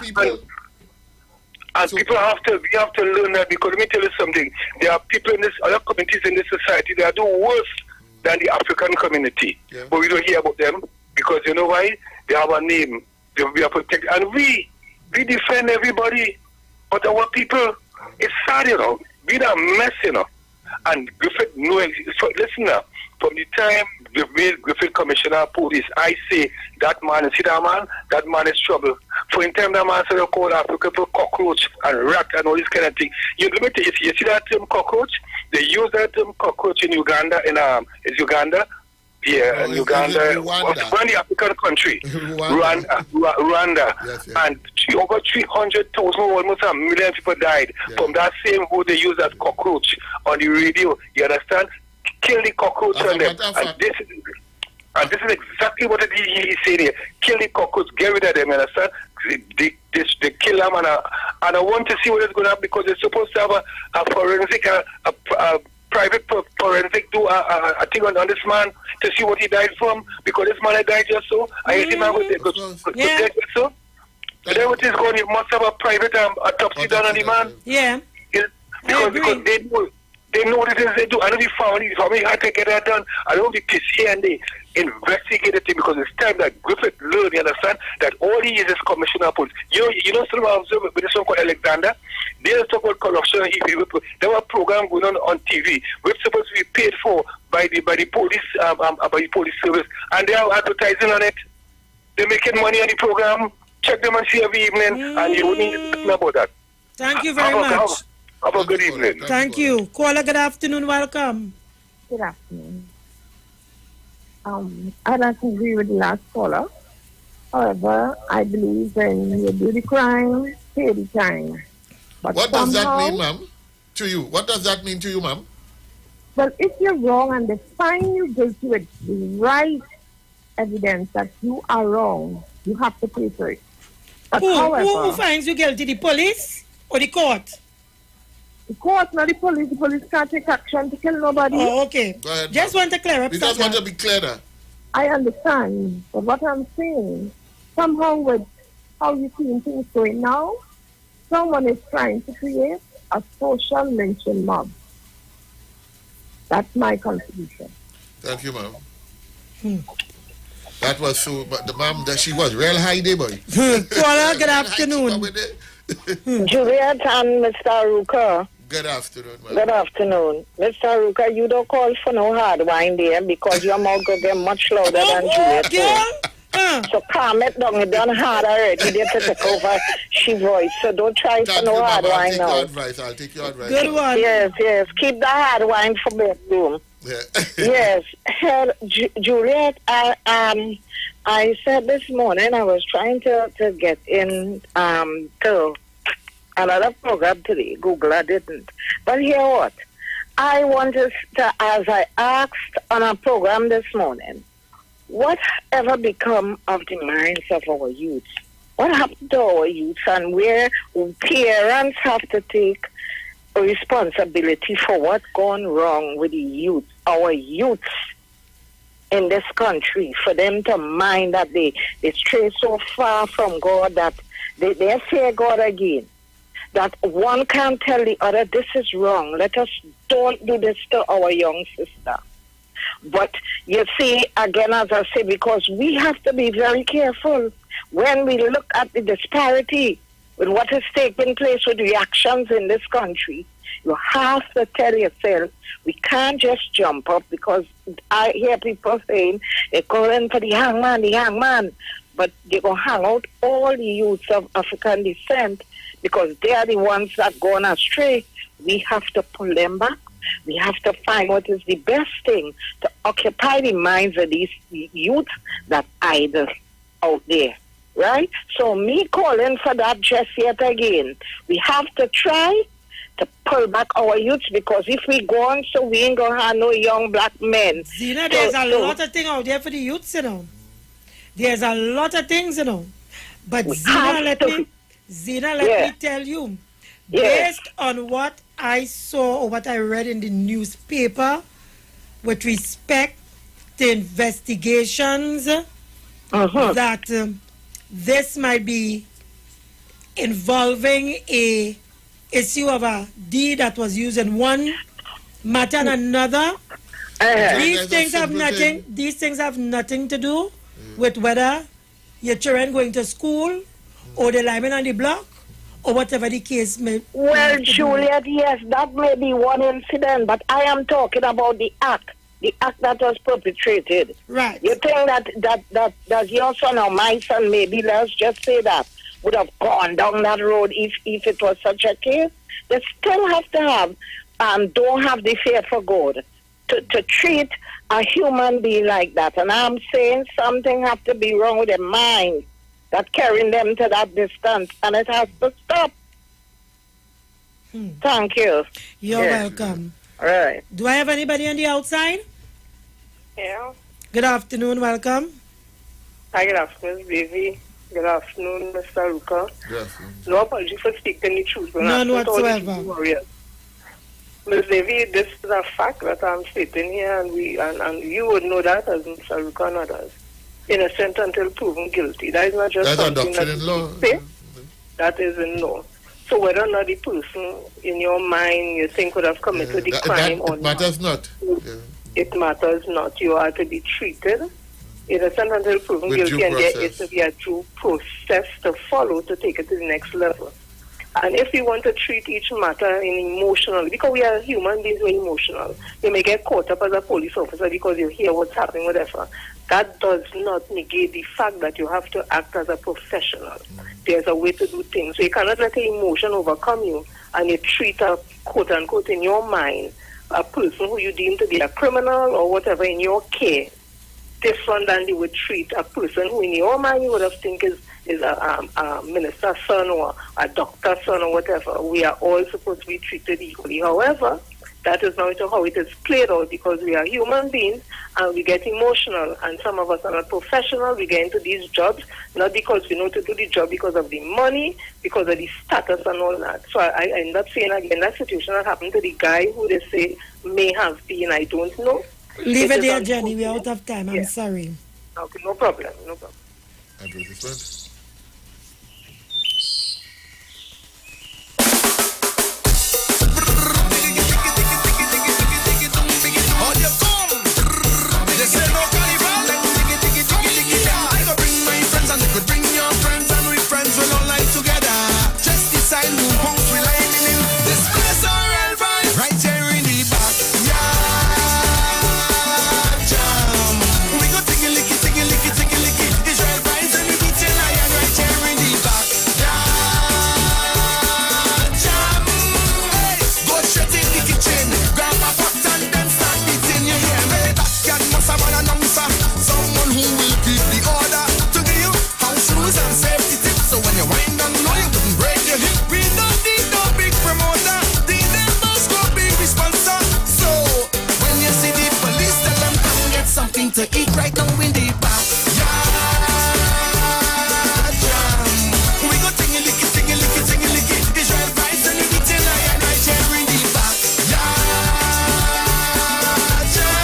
And so we have to learn that, because let me tell you something. There are people in this other communities in this society that do worse than the African community. Yeah. But we don't hear about them because you know why? They have a name. We are protected. And we defend everybody. But our people, it's sad, you know. We are a mess, you know. And Griffith, so listen now, from the time we made Griffith Commissioner of Police, I say that man, see that man is trouble. For in time that man said they call Africa for cockroach and rat and all this kind of thing. You see that term cockroach? They use that term cockroach in Uganda, is Uganda? Yeah, in Uganda, one the African country, Rwanda. Yes. And over 300,000, almost 1 million people died from that same word they use as cockroach on the radio. You understand? Kill the cockroach on them. And this is exactly what he said here. Kill the cockroach, get rid of them, you understand? They kill them, and I want to see what is going to happen, because they're supposed to have a forensic, a private forensic do a thing on this man to see what he died from, because this man had died just so. I hate him dead just so. But then what is going, you must have a private autopsy done on the man. Yeah. Because they know what it is they do. I know the family had to get that done. I know the PC and investigate the thing, because it's time that Griffith learn, you understand, that all he is commissioner of police. You know, still observe with this one called Alexander. There's so-called corruption. There were a program going on TV, which is supposed to be paid for by the police service, and they are advertising on it. They're making money on the program. Check them and see every evening, and you wouldn't know about that. Thank you very much. Have a good evening. Thank you. Caller, good afternoon. Welcome. Good afternoon. I'd like to agree with the last caller. However, I believe when you do the crime, pay the time. But what does that mean, ma'am, to you? What does that mean to you, ma'am? Well, if you're wrong and they find you guilty with the right evidence that you are wrong, you have to pay for it. But Who finds you guilty? The police or the court? The court, not the police. The police can't take action to kill nobody. Oh, okay. Go ahead, just want to clear up. We just want to be clearer. I understand. But what I'm saying, somehow with how you see things going now, someone is trying to create a social lynching mob. That's my contribution. Thank you, ma'am. That was so, but the ma'am, that she was real high day, boy. Caller, good afternoon. Juliet and Mr. Aruka. Good afternoon, ma'am. Good afternoon. Mr. Aruka, you don't call for no hard wine there because your mouth will get much louder than Juliet. So calm it down. You done hard already. You have to take over she voice. So don't try for no hard wine now. I'll take your advice. Good one. Yes. Keep the hard wine for bedroom. Yeah. Yes. Juliet, I said this morning I was trying to get in to another program today. Google, I didn't. But hear what? I wanted to, as I asked on a program this morning, whatever become of the minds of our youth? What happened to our youth, and where parents have to take responsibility for what's gone wrong with the youth, our youths in this country, for them to mind that they stray so far from God that they fear God again. That one can't tell the other, this is wrong. Let us don't do this to our young sister. But you see, again, as I say, because we have to be very careful when we look at the disparity with what is taking place with the actions in this country. You have to tell yourself, we can't just jump up, because I hear people saying they're calling for the hangman, but they're going to hang out all the youths of African descent because they are the ones that gone astray. We have to pull them back. We have to find what is the best thing to occupy the minds of these youth that idle out there, right? So me calling for that just yet again. We have to try to pull back our youths, because if we go on, so we ain't going to have no young black men. Zina, there's a lot of things out there for the youths, you know. There's a lot of things, you know. But Zina, let me tell you, based on what I saw or what I read in the newspaper with respect to investigations, that this might be involving a issue of a deed that was used in one matter and another. These things have nothing to do with whether your children going to school or the lineman on the block or whatever the case may be. Well, Juliet, yes, that may be one incident, but I am talking about the act that was perpetrated. Right. You think that your son or my son, maybe, let's just say that, would have gone down that road if it was such a case? They still have to have, don't have the fear for God to treat a human being like that. And I'm saying something has to be wrong with their mind that carrying them to that distance, and it has to stop. Thank you. You're welcome. All right. Do I have anybody on the outside? Yeah. Good afternoon, welcome. Hi, good afternoon, Davy. Good afternoon, Mr. Ruka. Good afternoon. No apology for speaking the truth. None whatsoever. Ms. Davy, this is a fact that I'm stating here, and you would know that as Mr. Ruka and others. Innocent until proven guilty. That is not just that's something a doctrine in law. That is in law. So whether or not the person in your mind you think would have committed the crime or it matters not. It matters not. You are to be treated innocent until proven With guilty, due and there process. is to be a due process to follow to take it to the next level. And if we want to treat each matter in emotional, because we are human beings, we're emotional. You may get caught up as a police officer because you hear what's happening, whatever. That does not negate the fact that you have to act as a professional. There's a way to do things. So you cannot let the emotion overcome you and you treat a quote-unquote in your mind a person who you deem to be a criminal or whatever in your care different than you would treat a person who in your mind you would have think is a minister's son or a doctor's son or whatever. We are all supposed to be treated equally. However, that is not how it is played out because we are human beings and we get emotional, and some of us are not professional. We get into these jobs not because we know to do the job, because of the money, because of the status and all that. So I end up saying again, that situation that happened to the guy who they say may have been, I don't know. Leave it there, Jenny. We're out of time. I'm sorry. Okay, no problem. No problem. Advertisement. To eat right now in the back. Yeah, jam. We go tingy licky, tingy licky, tingy licky. Israel vibes and we eating lion right here in the back. Yeah, jam.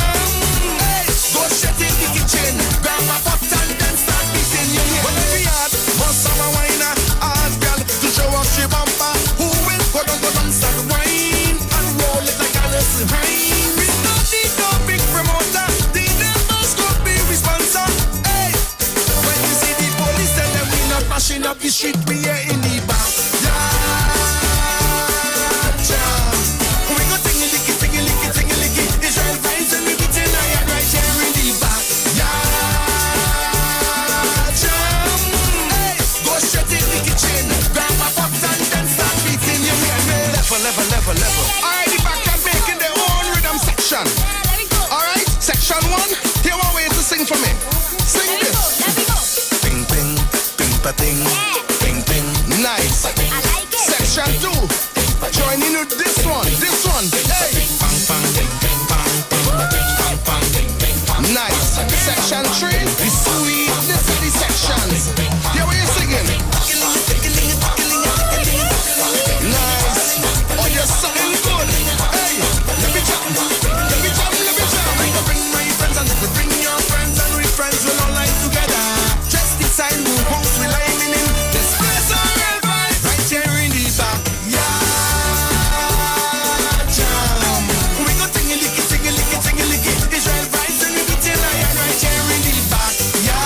Hey, go shut in the kitchen. Grab a pot and then start beating you. Well, every yard must have a whiner, hard girl to show off she bumper. Who will go down, start wine and roll it like a little rain. We don't need no big promoter. Mashing up the street, we are in the back. Yeah, jam. We go tingy licky, tingy licky, tingy licky. Israel vibes and we beating iron right here in the back. Yeah, jam. Hey, go straight in the kitchen, grab a pot and then start beating you. Level. Alright, the back are making their own rhythm section. Alright, section 1. Here one way to sing for me. Sing this. Ping ping. Ping, ping, nice. I like it. Section 2, join in with this one. Hey, nice. Section 3, the sweetness of the sections. Here we are singing. Nice. Oh, you're something good. Hey, let me jam. I can bring my friends and we bring your friends and we friends will all line together. Just decide who homes we lining in. This place are real vibes right here in the back. Yeah, jam. We go tingy licky, tingy licky, tingy licky. Israel vibes and we beating lion right here in the back. Yeah,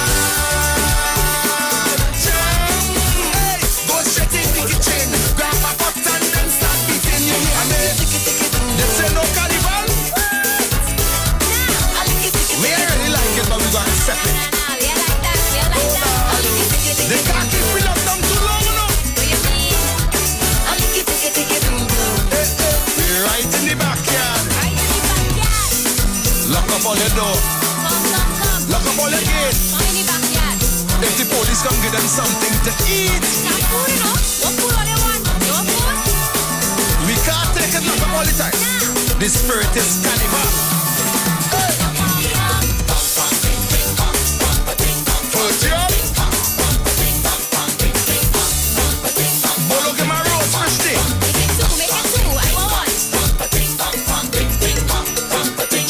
jam. Hey, go straight in the kitchen, grab a pot and then start beating you. I mean, this ain't no carnival. We already like it, but we got to accept it. They can't keep me locked down too long, no? We're right in the backyard. Lock up all your door. Lock up all your gates. If the police come, give them something to eat. We can't take it lock up all the time. The spirit is carnival. Put you up.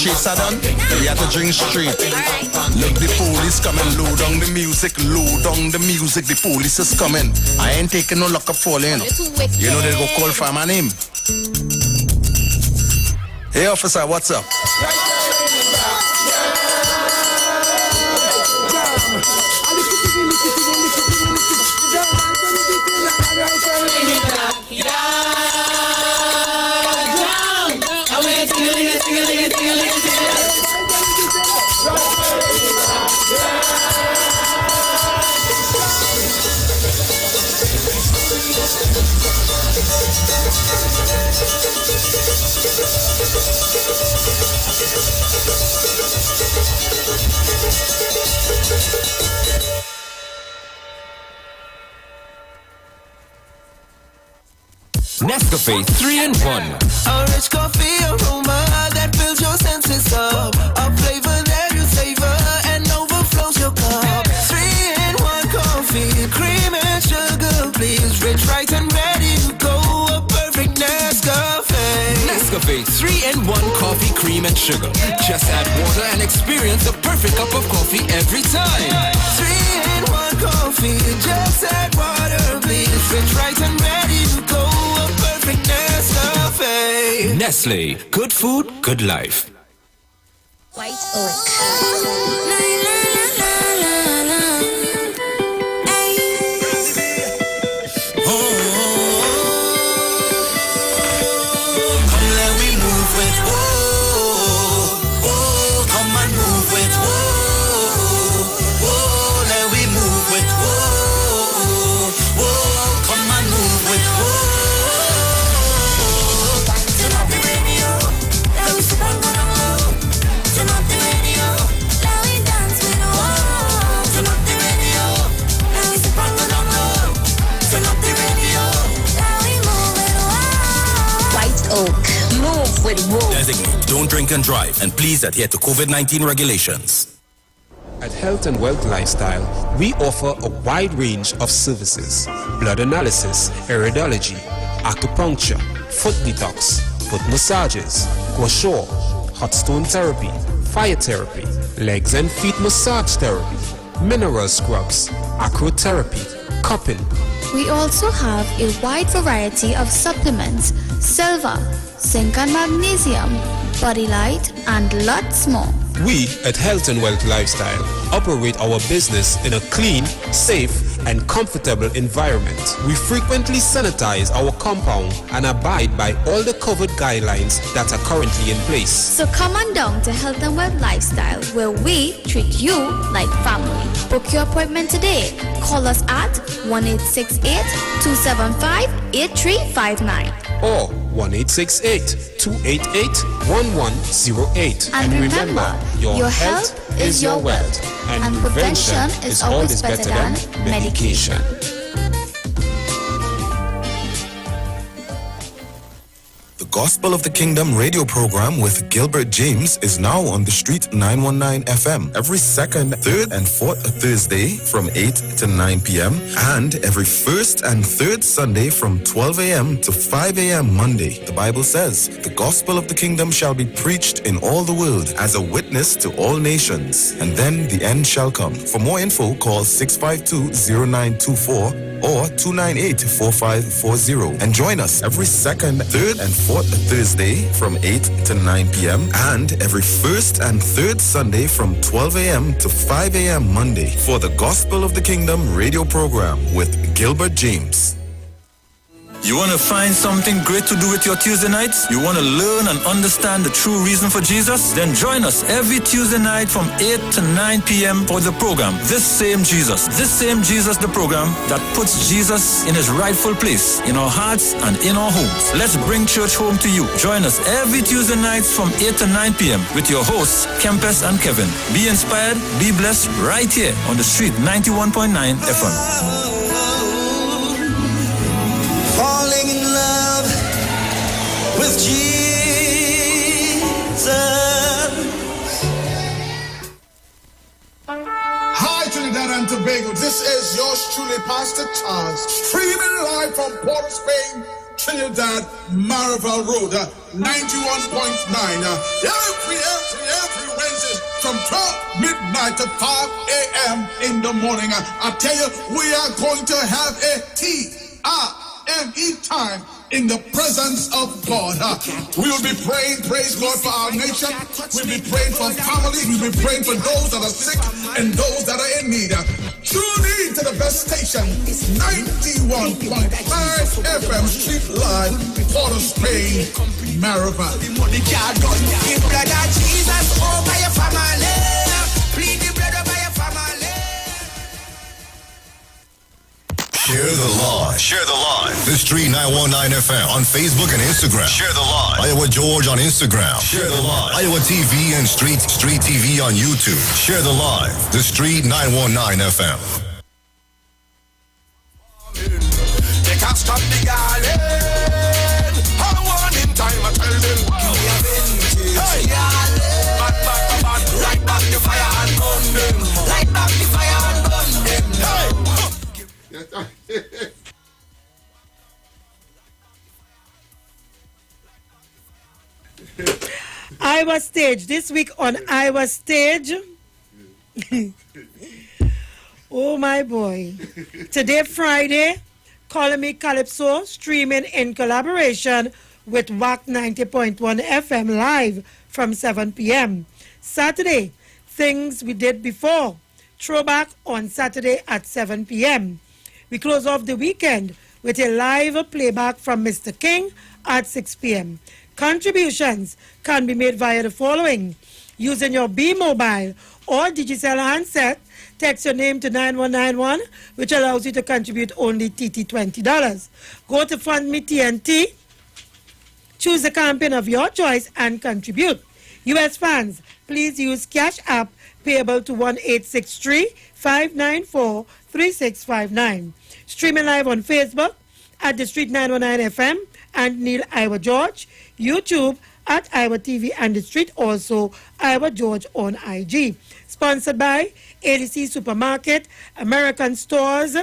Chaser done, we have to drink straight. Look, the police coming, low down the music, the police is coming. I ain't taking no lock up for you know. You know they go call for my name. Hey officer, what's up? Nescafe 3-in-1. A rich coffee aroma that fills your senses up. A flavor that you savor and overflows your cup. 3-in-1 coffee, cream and sugar, please. Rich, right, and ready to go. A perfect Nescafe. Nescafe 3-in-1 coffee, cream, and sugar. Just add water and experience the perfect cup of coffee every time. 3-in-1 coffee, just add water, please. Rich, right, and ready to go. Nestle, good food, good life. White Oak. Designate, don't drink and drive, and please adhere to COVID-19 regulations. At Health and Wealth Lifestyle, we offer a wide range of services: blood analysis, iridology, acupuncture, foot detox, foot massages, gua sha, hot stone therapy, fire therapy, legs and feet massage therapy, mineral scrubs, acrotherapy, cupping. We also have a wide variety of supplements: silver, zinc and magnesium, body light, and lots more. We at Health and Wealth Lifestyle operate our business in a clean, safe, and comfortable environment. We frequently sanitize our compound and abide by all the COVID guidelines that are currently in place. So come on down to Health and Wealth Lifestyle, where we treat you like family. Book your appointment today. Call us at 1-868-275-8359 or 1-868-288-1108. And remember, your health is your wealth, and prevention is always better than medication. The Gospel of the Kingdom radio program with Gilbert James is now on the Street 919 FM every second, third, and fourth Thursday from 8 to 9 p.m. and every first and third Sunday from 12 a.m. to 5 a.m. Monday. The Bible says, the Gospel of the Kingdom shall be preached in all the world as a witness to all nations, and then the end shall come. For more info, call 652-0924 or 298-4540 and join us every second, third, and fourth Thursday from 8 to 9 p.m. and every first and third Sunday from 12 a.m. to 5 a.m. Monday for the Gospel of the Kingdom radio program with Gilbert James. You want to find something great to do with your Tuesday nights? You want to learn and understand the true reason for Jesus? Then join us every Tuesday night from 8 to 9 p.m. for the program, This Same Jesus, the program that puts Jesus in his rightful place in our hearts and in our homes. Let's bring church home to you. Join us every Tuesday nights from 8 to 9 p.m. with your hosts, Kempes and Kevin. Be inspired, be blessed right here on the Street 91.9 FM. Falling in love with Jesus. Hi, Trinidad and Tobago. This is yours truly, Pastor Charles, streaming live from Port of Spain, Trinidad, Marvel Road, 91.9. Every Wednesday from 12 midnight to 5 a.m. in the morning. I tell you, we are going to have a TIME time in the presence of God. We will be praying, praise God, for our nation. We'll be praying for families. We'll be praying for those that are sick and those that are in need. Tune in to the best station, 91.9 FM Street Live, Port of Spain, Maravan. Give blood of Jesus over your family. Plead the blood over your family. Share the live. Share the live. The Street 919 FM on Facebook and Instagram. Share the live. Iowa George on Instagram. Share the live. Iowa TV and Street TV on YouTube. Share the live. The Street 919 FM. They can't stop the garland. I want in time, I tell them. Hey, bad, light back the fire and burn them. Light back the fire and burn them. Hey. IWER Stage. This week on IWER Stage. Oh my boy. Today, Friday, Call Me Calypso, streaming in collaboration with WAC 90.1 FM live from 7 p.m. Saturday, Things We Did Before, throwback on Saturday at 7 p.m. We close off the weekend with a live playback from Mr. King at 6 p.m. Contributions can be made via the following. Using your B Mobile or Digicel handset, text your name to 9191, which allows you to contribute only TT $20. Go to Fund Me TNT, choose the campaign of your choice and contribute. U.S. fans, please use Cash App payable to 1-863-594-3659. Streaming live on Facebook at The Street 919 FM and Neil IWER George, YouTube at IWER TV and The Street, also IWER George on IG. Sponsored by ADC Supermarket, American Stores,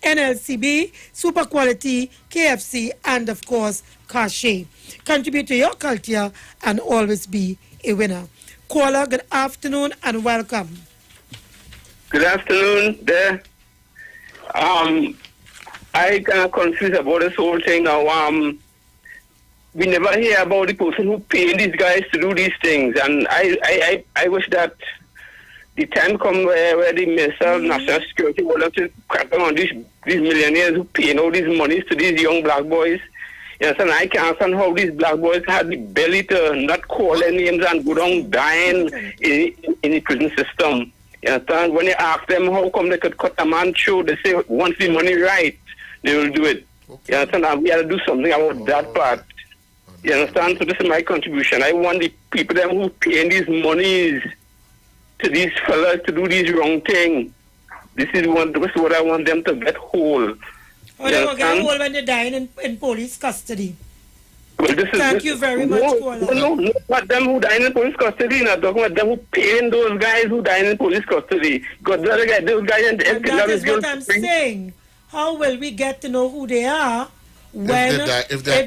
NLCB, Super Quality, KFC, and of course, Cache. Contribute to your culture and always be a winner. Caller, good afternoon and welcome. Good afternoon there. I kind of confused about this whole thing now. We never hear about the person who paid these guys to do these things, and I wish that the time come where the Minister of National Security will have to crack down on these millionaires who pay all these monies to these young black boys. You understand? I can't understand how these black boys had the belly to not call their names and go down dying in the prison system. You understand? When you ask them how come they could cut a man through, they say once the money right, they will do it. You understand? And we have to do something about that part. You understand? So this is my contribution. I want the people them who paying these monies to these fellas to do these wrong things. This is what I want them to get whole. Or they will get whole when they're dying in police custody. Well, Thank you very much, Caller. No, not them who die in police custody. Not talking about them who paying those guys who die in police custody. Because those guys and that is what I'm saying. How will we get to know who they are when if they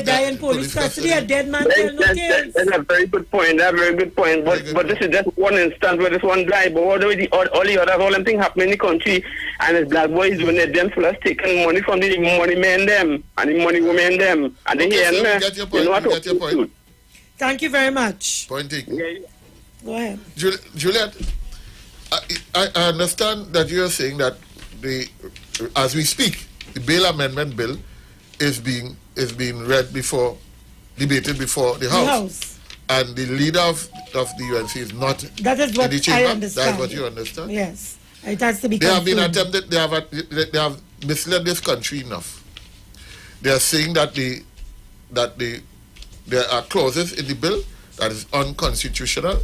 die in police custody? A dead man tell no tales. That's a very good point. That's a very good point. But this is just one instance where this one died. But all the others, all them things happen in the country, and the black boys doing it, them fellas taking money from the money men them and the money women them, and they hear me. Get your point. Thank you very much. Point taken. Go ahead. Juliet, I understand that you are saying that as we speak, the bail amendment bill is being debated before the House. And the leader of the UNC is not that is what in the chamber. I understand. That is what you understand? Yes. It has to be They have been attempted, they have misled this country enough. They are saying that there are clauses in the bill that is unconstitutional,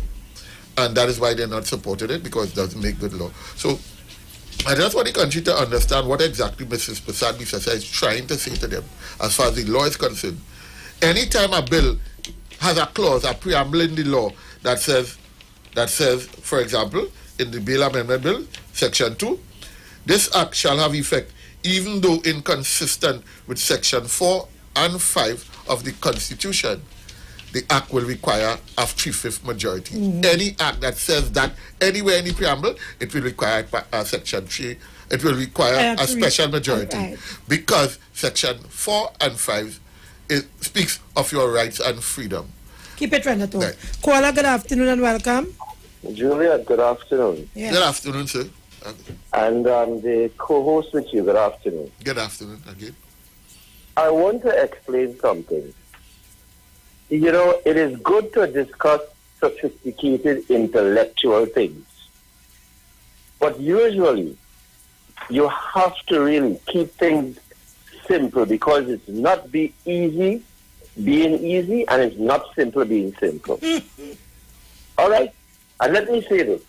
and that is why they're not supporting it, because it doesn't make good law. So I just want the country to understand what exactly Mrs. Prasad-Bisasa is trying to say to them as far as the law is concerned. Anytime a bill has a clause, a preamble in the law that says, for example, in the Bail Amendment Bill, Section 2, this act shall have effect even though inconsistent with Section 4 and 5 of the Constitution. The act will require a 3/5 majority. Any act that says that anywhere in the preamble, it will require Section 3 it will require a special majority Right. because Section 4 and 5 speaks of your rights and freedom. Keep it running, though. Caller, good afternoon and welcome. Juliet, good afternoon. Yes. Good afternoon, sir. And the co-host with you, good afternoon. Good afternoon again. I want to explain something. You know, it is good to discuss sophisticated intellectual things. But usually, you have to really keep things simple because it's not being easy, and it's not simple being simple. All right? And let me say this.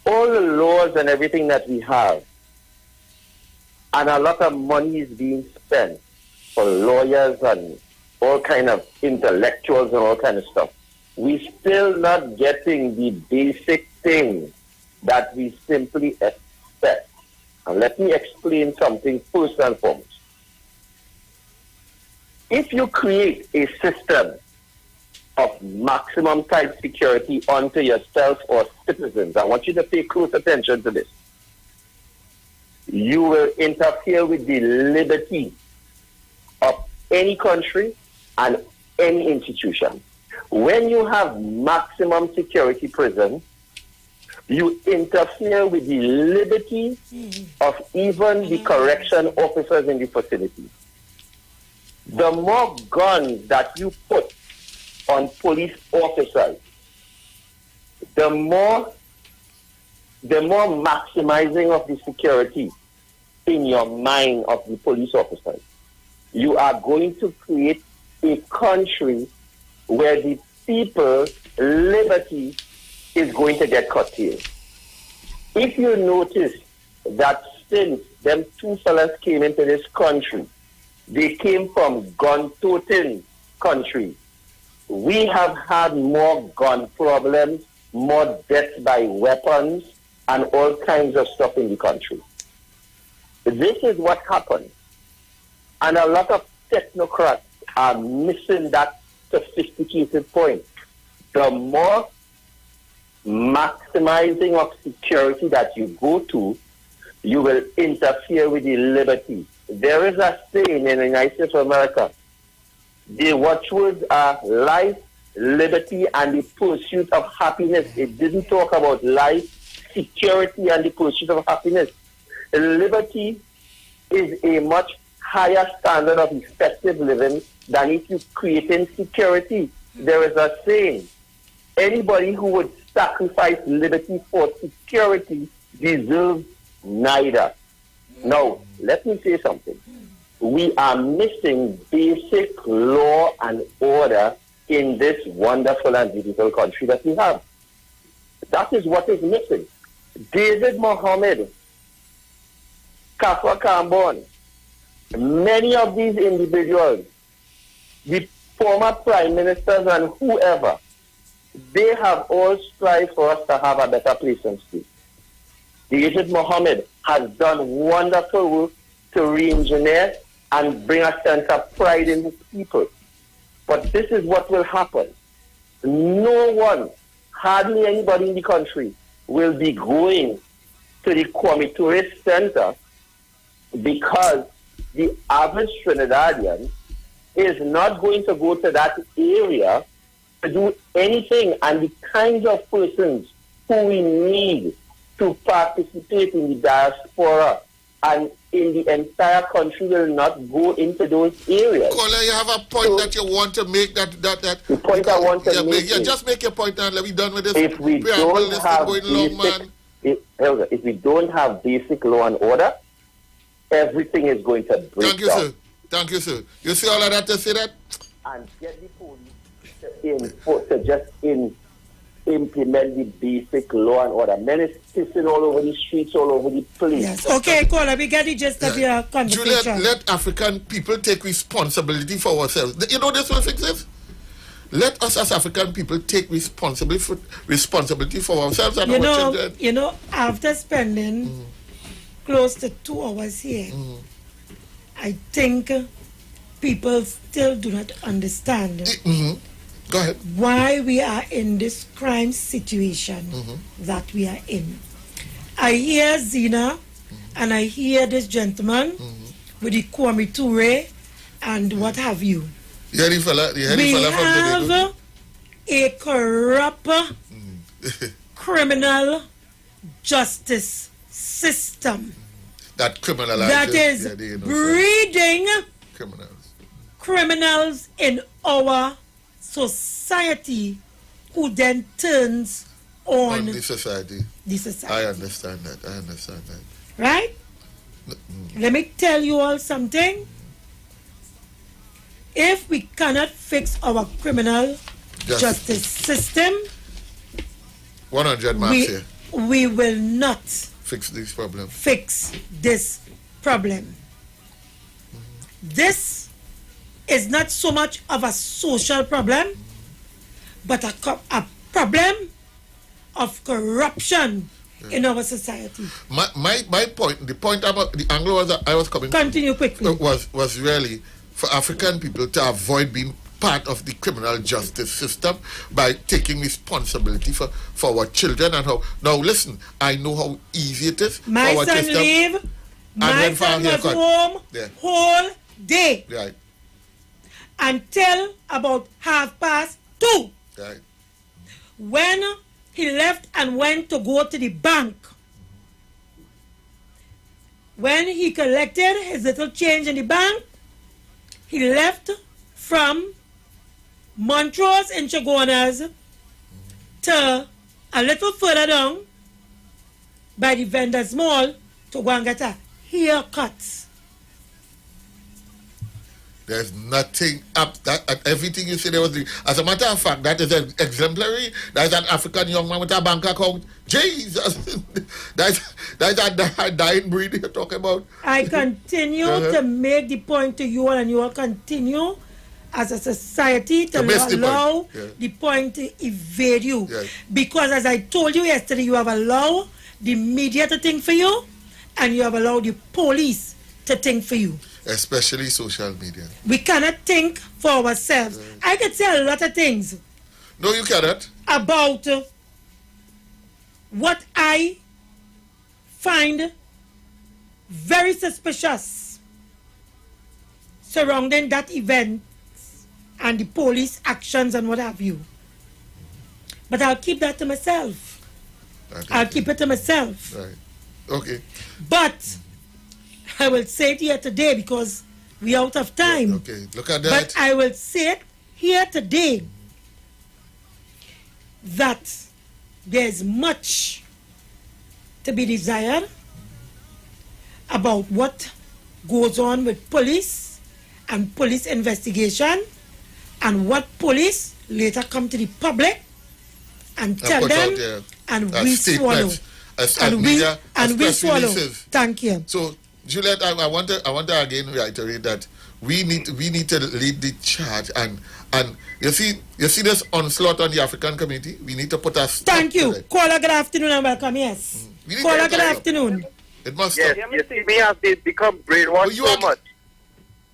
All the laws and everything that we have, and a lot of money is being spent for lawyers and all kind of intellectuals and all kind of stuff. We still not getting the basic things that we simply expect. And let me explain something first and foremost. If you create a system of maximum type security onto yourself or citizens, I want you to pay close attention to this. You will interfere with the liberty of any country and any institution. When you have maximum security prison, you interfere with the liberty of even the correction officers in the facility. The more guns that you put on police officers, the more maximizing of the security in your mind of the police officers. You are going to create a country where the people's liberty is going to get curtailed. If you notice that since them two fellas came into this country, they came from gun-toting countries. We have had more gun problems, more deaths by weapons, and all kinds of stuff in the country. This is what happened. And a lot of technocrats are missing that sophisticated point. The more maximizing of security that you go to, you will interfere with the liberty. There is a saying in the United States of America, the watchwords are life, liberty, and the pursuit of happiness. It didn't talk about life, security, and the pursuit of happiness. Liberty is a much higher standard of effective living than if you create insecurity. There is a saying, anybody who would sacrifice liberty for security deserves neither. Now, let me say something. We are missing basic law and order in this wonderful and beautiful country that we have. That is what is missing. David Mohammed, Kafa Kambon, many of these individuals, the former prime ministers and whoever, they have all strived for us to have a better place and state. David Mohammed has done wonderful work to re-engineer and bring a sense of pride in his people. But this is what will happen. No one, hardly anybody in the country, will be going to the Kwame Tourist Center because the average Trinidadian is not going to go to that area to do anything. And the kinds of persons who we need to participate in the diaspora and in the entire country will not go into those areas. Caller, you have a point that you want to make. The point I want to make is, just make your point and let me done with this. If we don't have if we don't have basic law and order, everything is going to break Thank you, down. sir. Thank you, sir. You see all of that to say that? And get the police to just implement the basic law and order. Men is pissing all over the streets, all over the place. Yes. Okay, caller, we get the gist of your conversation. Juliet, let African people take responsibility for ourselves. You know this will fix this? Let us as African people take responsibility for ourselves and our children. You know, after spending close to 2 hours here, I think people still do not understand Go ahead. why we are in this crime situation that we are in. I hear Zina, and I hear this gentleman with the Kwame Ture and what have you. You hear the fella, We from have a corrupt criminal justice system that criminalizes that is the innocent breeding criminals in our society who then turns on the society. I understand that. Right? Let me tell you all something. If we cannot fix our criminal justice system, 100 marks here. We will not Fix this problem. This is not so much of a social problem, but a problem of corruption in our society. My point, the point about the angle I was coming Continue quickly. was really for African people to avoid being part of the criminal justice system by taking responsibility for our children and how. Now listen, I know how easy it is My for our son system. leave. My son was home whole day Right. until about 2:30. Right. When he left and went to go to the bank, when he collected his little change in the bank, he left from Montrose in Chagonas to a little further down by the vendor's mall to go and get a haircut. There's nothing up that everything you say there was. As a matter of fact, that is exemplary. That's an African young man with a bank account. Jesus, that's a dying breed you're talking about. I continue to make the point to you all, and you all continue as a society to allow the point to evade you. Yes. Because as I told you yesterday, you have allowed the media to think for you, and you have allowed the police to think for you. Especially social media. We cannot think for ourselves. I could say a lot of things. No, you cannot. About what I find very suspicious surrounding that event and the police actions and what have you. But I'll keep that to myself. I'll keep it to myself. Right. Okay. But I will say it here today because we're out of time. Okay, look at that. But I will say it here today that there's much to be desired about what goes on with police and police investigation and what police later come to the public and tell them and we swallow. And we swallow. Thank you. So, Juliet, I want to again reiterate that we need to lead the charge and you see this onslaught on the African community. We need to put a stop. Thank you. Caller, good afternoon and welcome. Yes. Caller, good afternoon. It must yes, stop. you see, we have become brainwashed so much.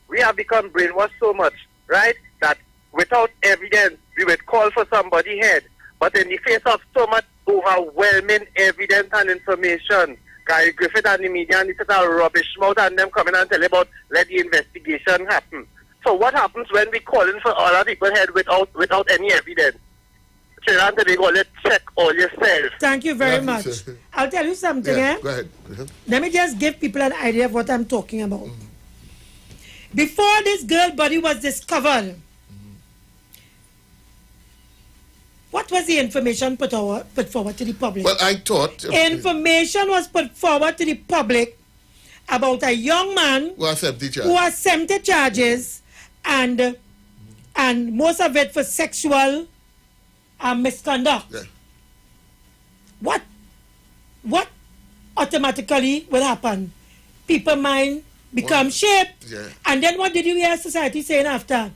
We have become brainwashed so much, right? That without evidence, we would call for somebody's head. But in the face of so much overwhelming evidence and information, Gary Griffith and the media and this are rubbish mouth and them coming and telling about let the investigation happen. So what happens when we call in for other people's head without any evidence? They go, let's check all yourself. Thank you very much. I'll tell you something. Go ahead. Let me just give people an idea of what I'm talking about. Before this girl body was discovered, what was the information put forward to the public? Well, I thought information was put forward to the public about a young man who accepted charges and most of it for sexual misconduct. Yeah. What automatically will happen? People mind become shaped. Yeah. And then what did you hear society saying after?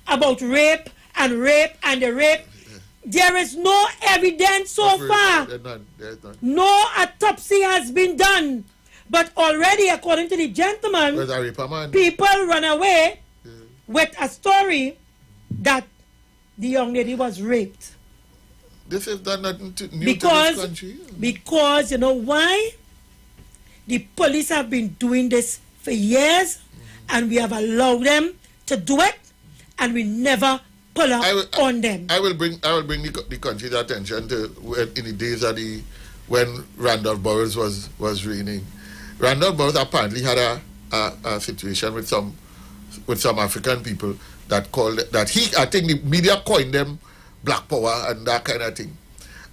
About rape and the rape. There is no evidence so far. There's none. No autopsy has been done. But already, according to the gentleman, people run away with a story that the young lady was raped. This is done nothing new because, to this country. Because you know why? The police have been doing this for years, and we have allowed them to do it, and we never pull up on them. I will bring the country's attention to in the days of when Randolph Burroughs was reigning. Randolph Burroughs apparently had a situation with some African people that I think the media coined them black power and that kind of thing,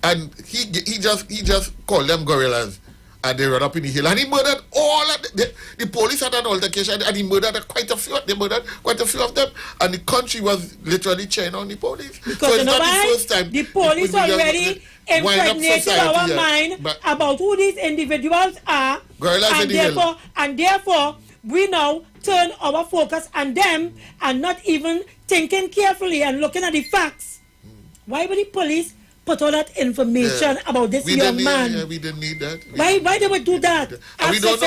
and he just called them gorillas, and they run up in the hill, and he murdered all of the police had an altercation, and he murdered quite a few of them, and the country was literally cheering on the police. Because so you know why? The first time the police already impregnated our mind about who these individuals are, and therefore we now turn our focus on them and not even thinking carefully and looking at the facts. Why would the police put all that information about this young man? We didn't need that. Why they would do that? And we don't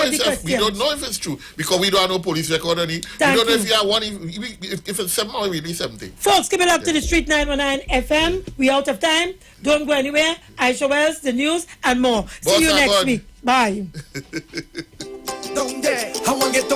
know if it's true because we don't have no police record on it. We don't know if you have one, if it's somehow really something. Folks, keep it up to the Street 919 FM. We out of time. Don't go anywhere. Aisha Wells, the news, and more. See you next week. Bye. I want to get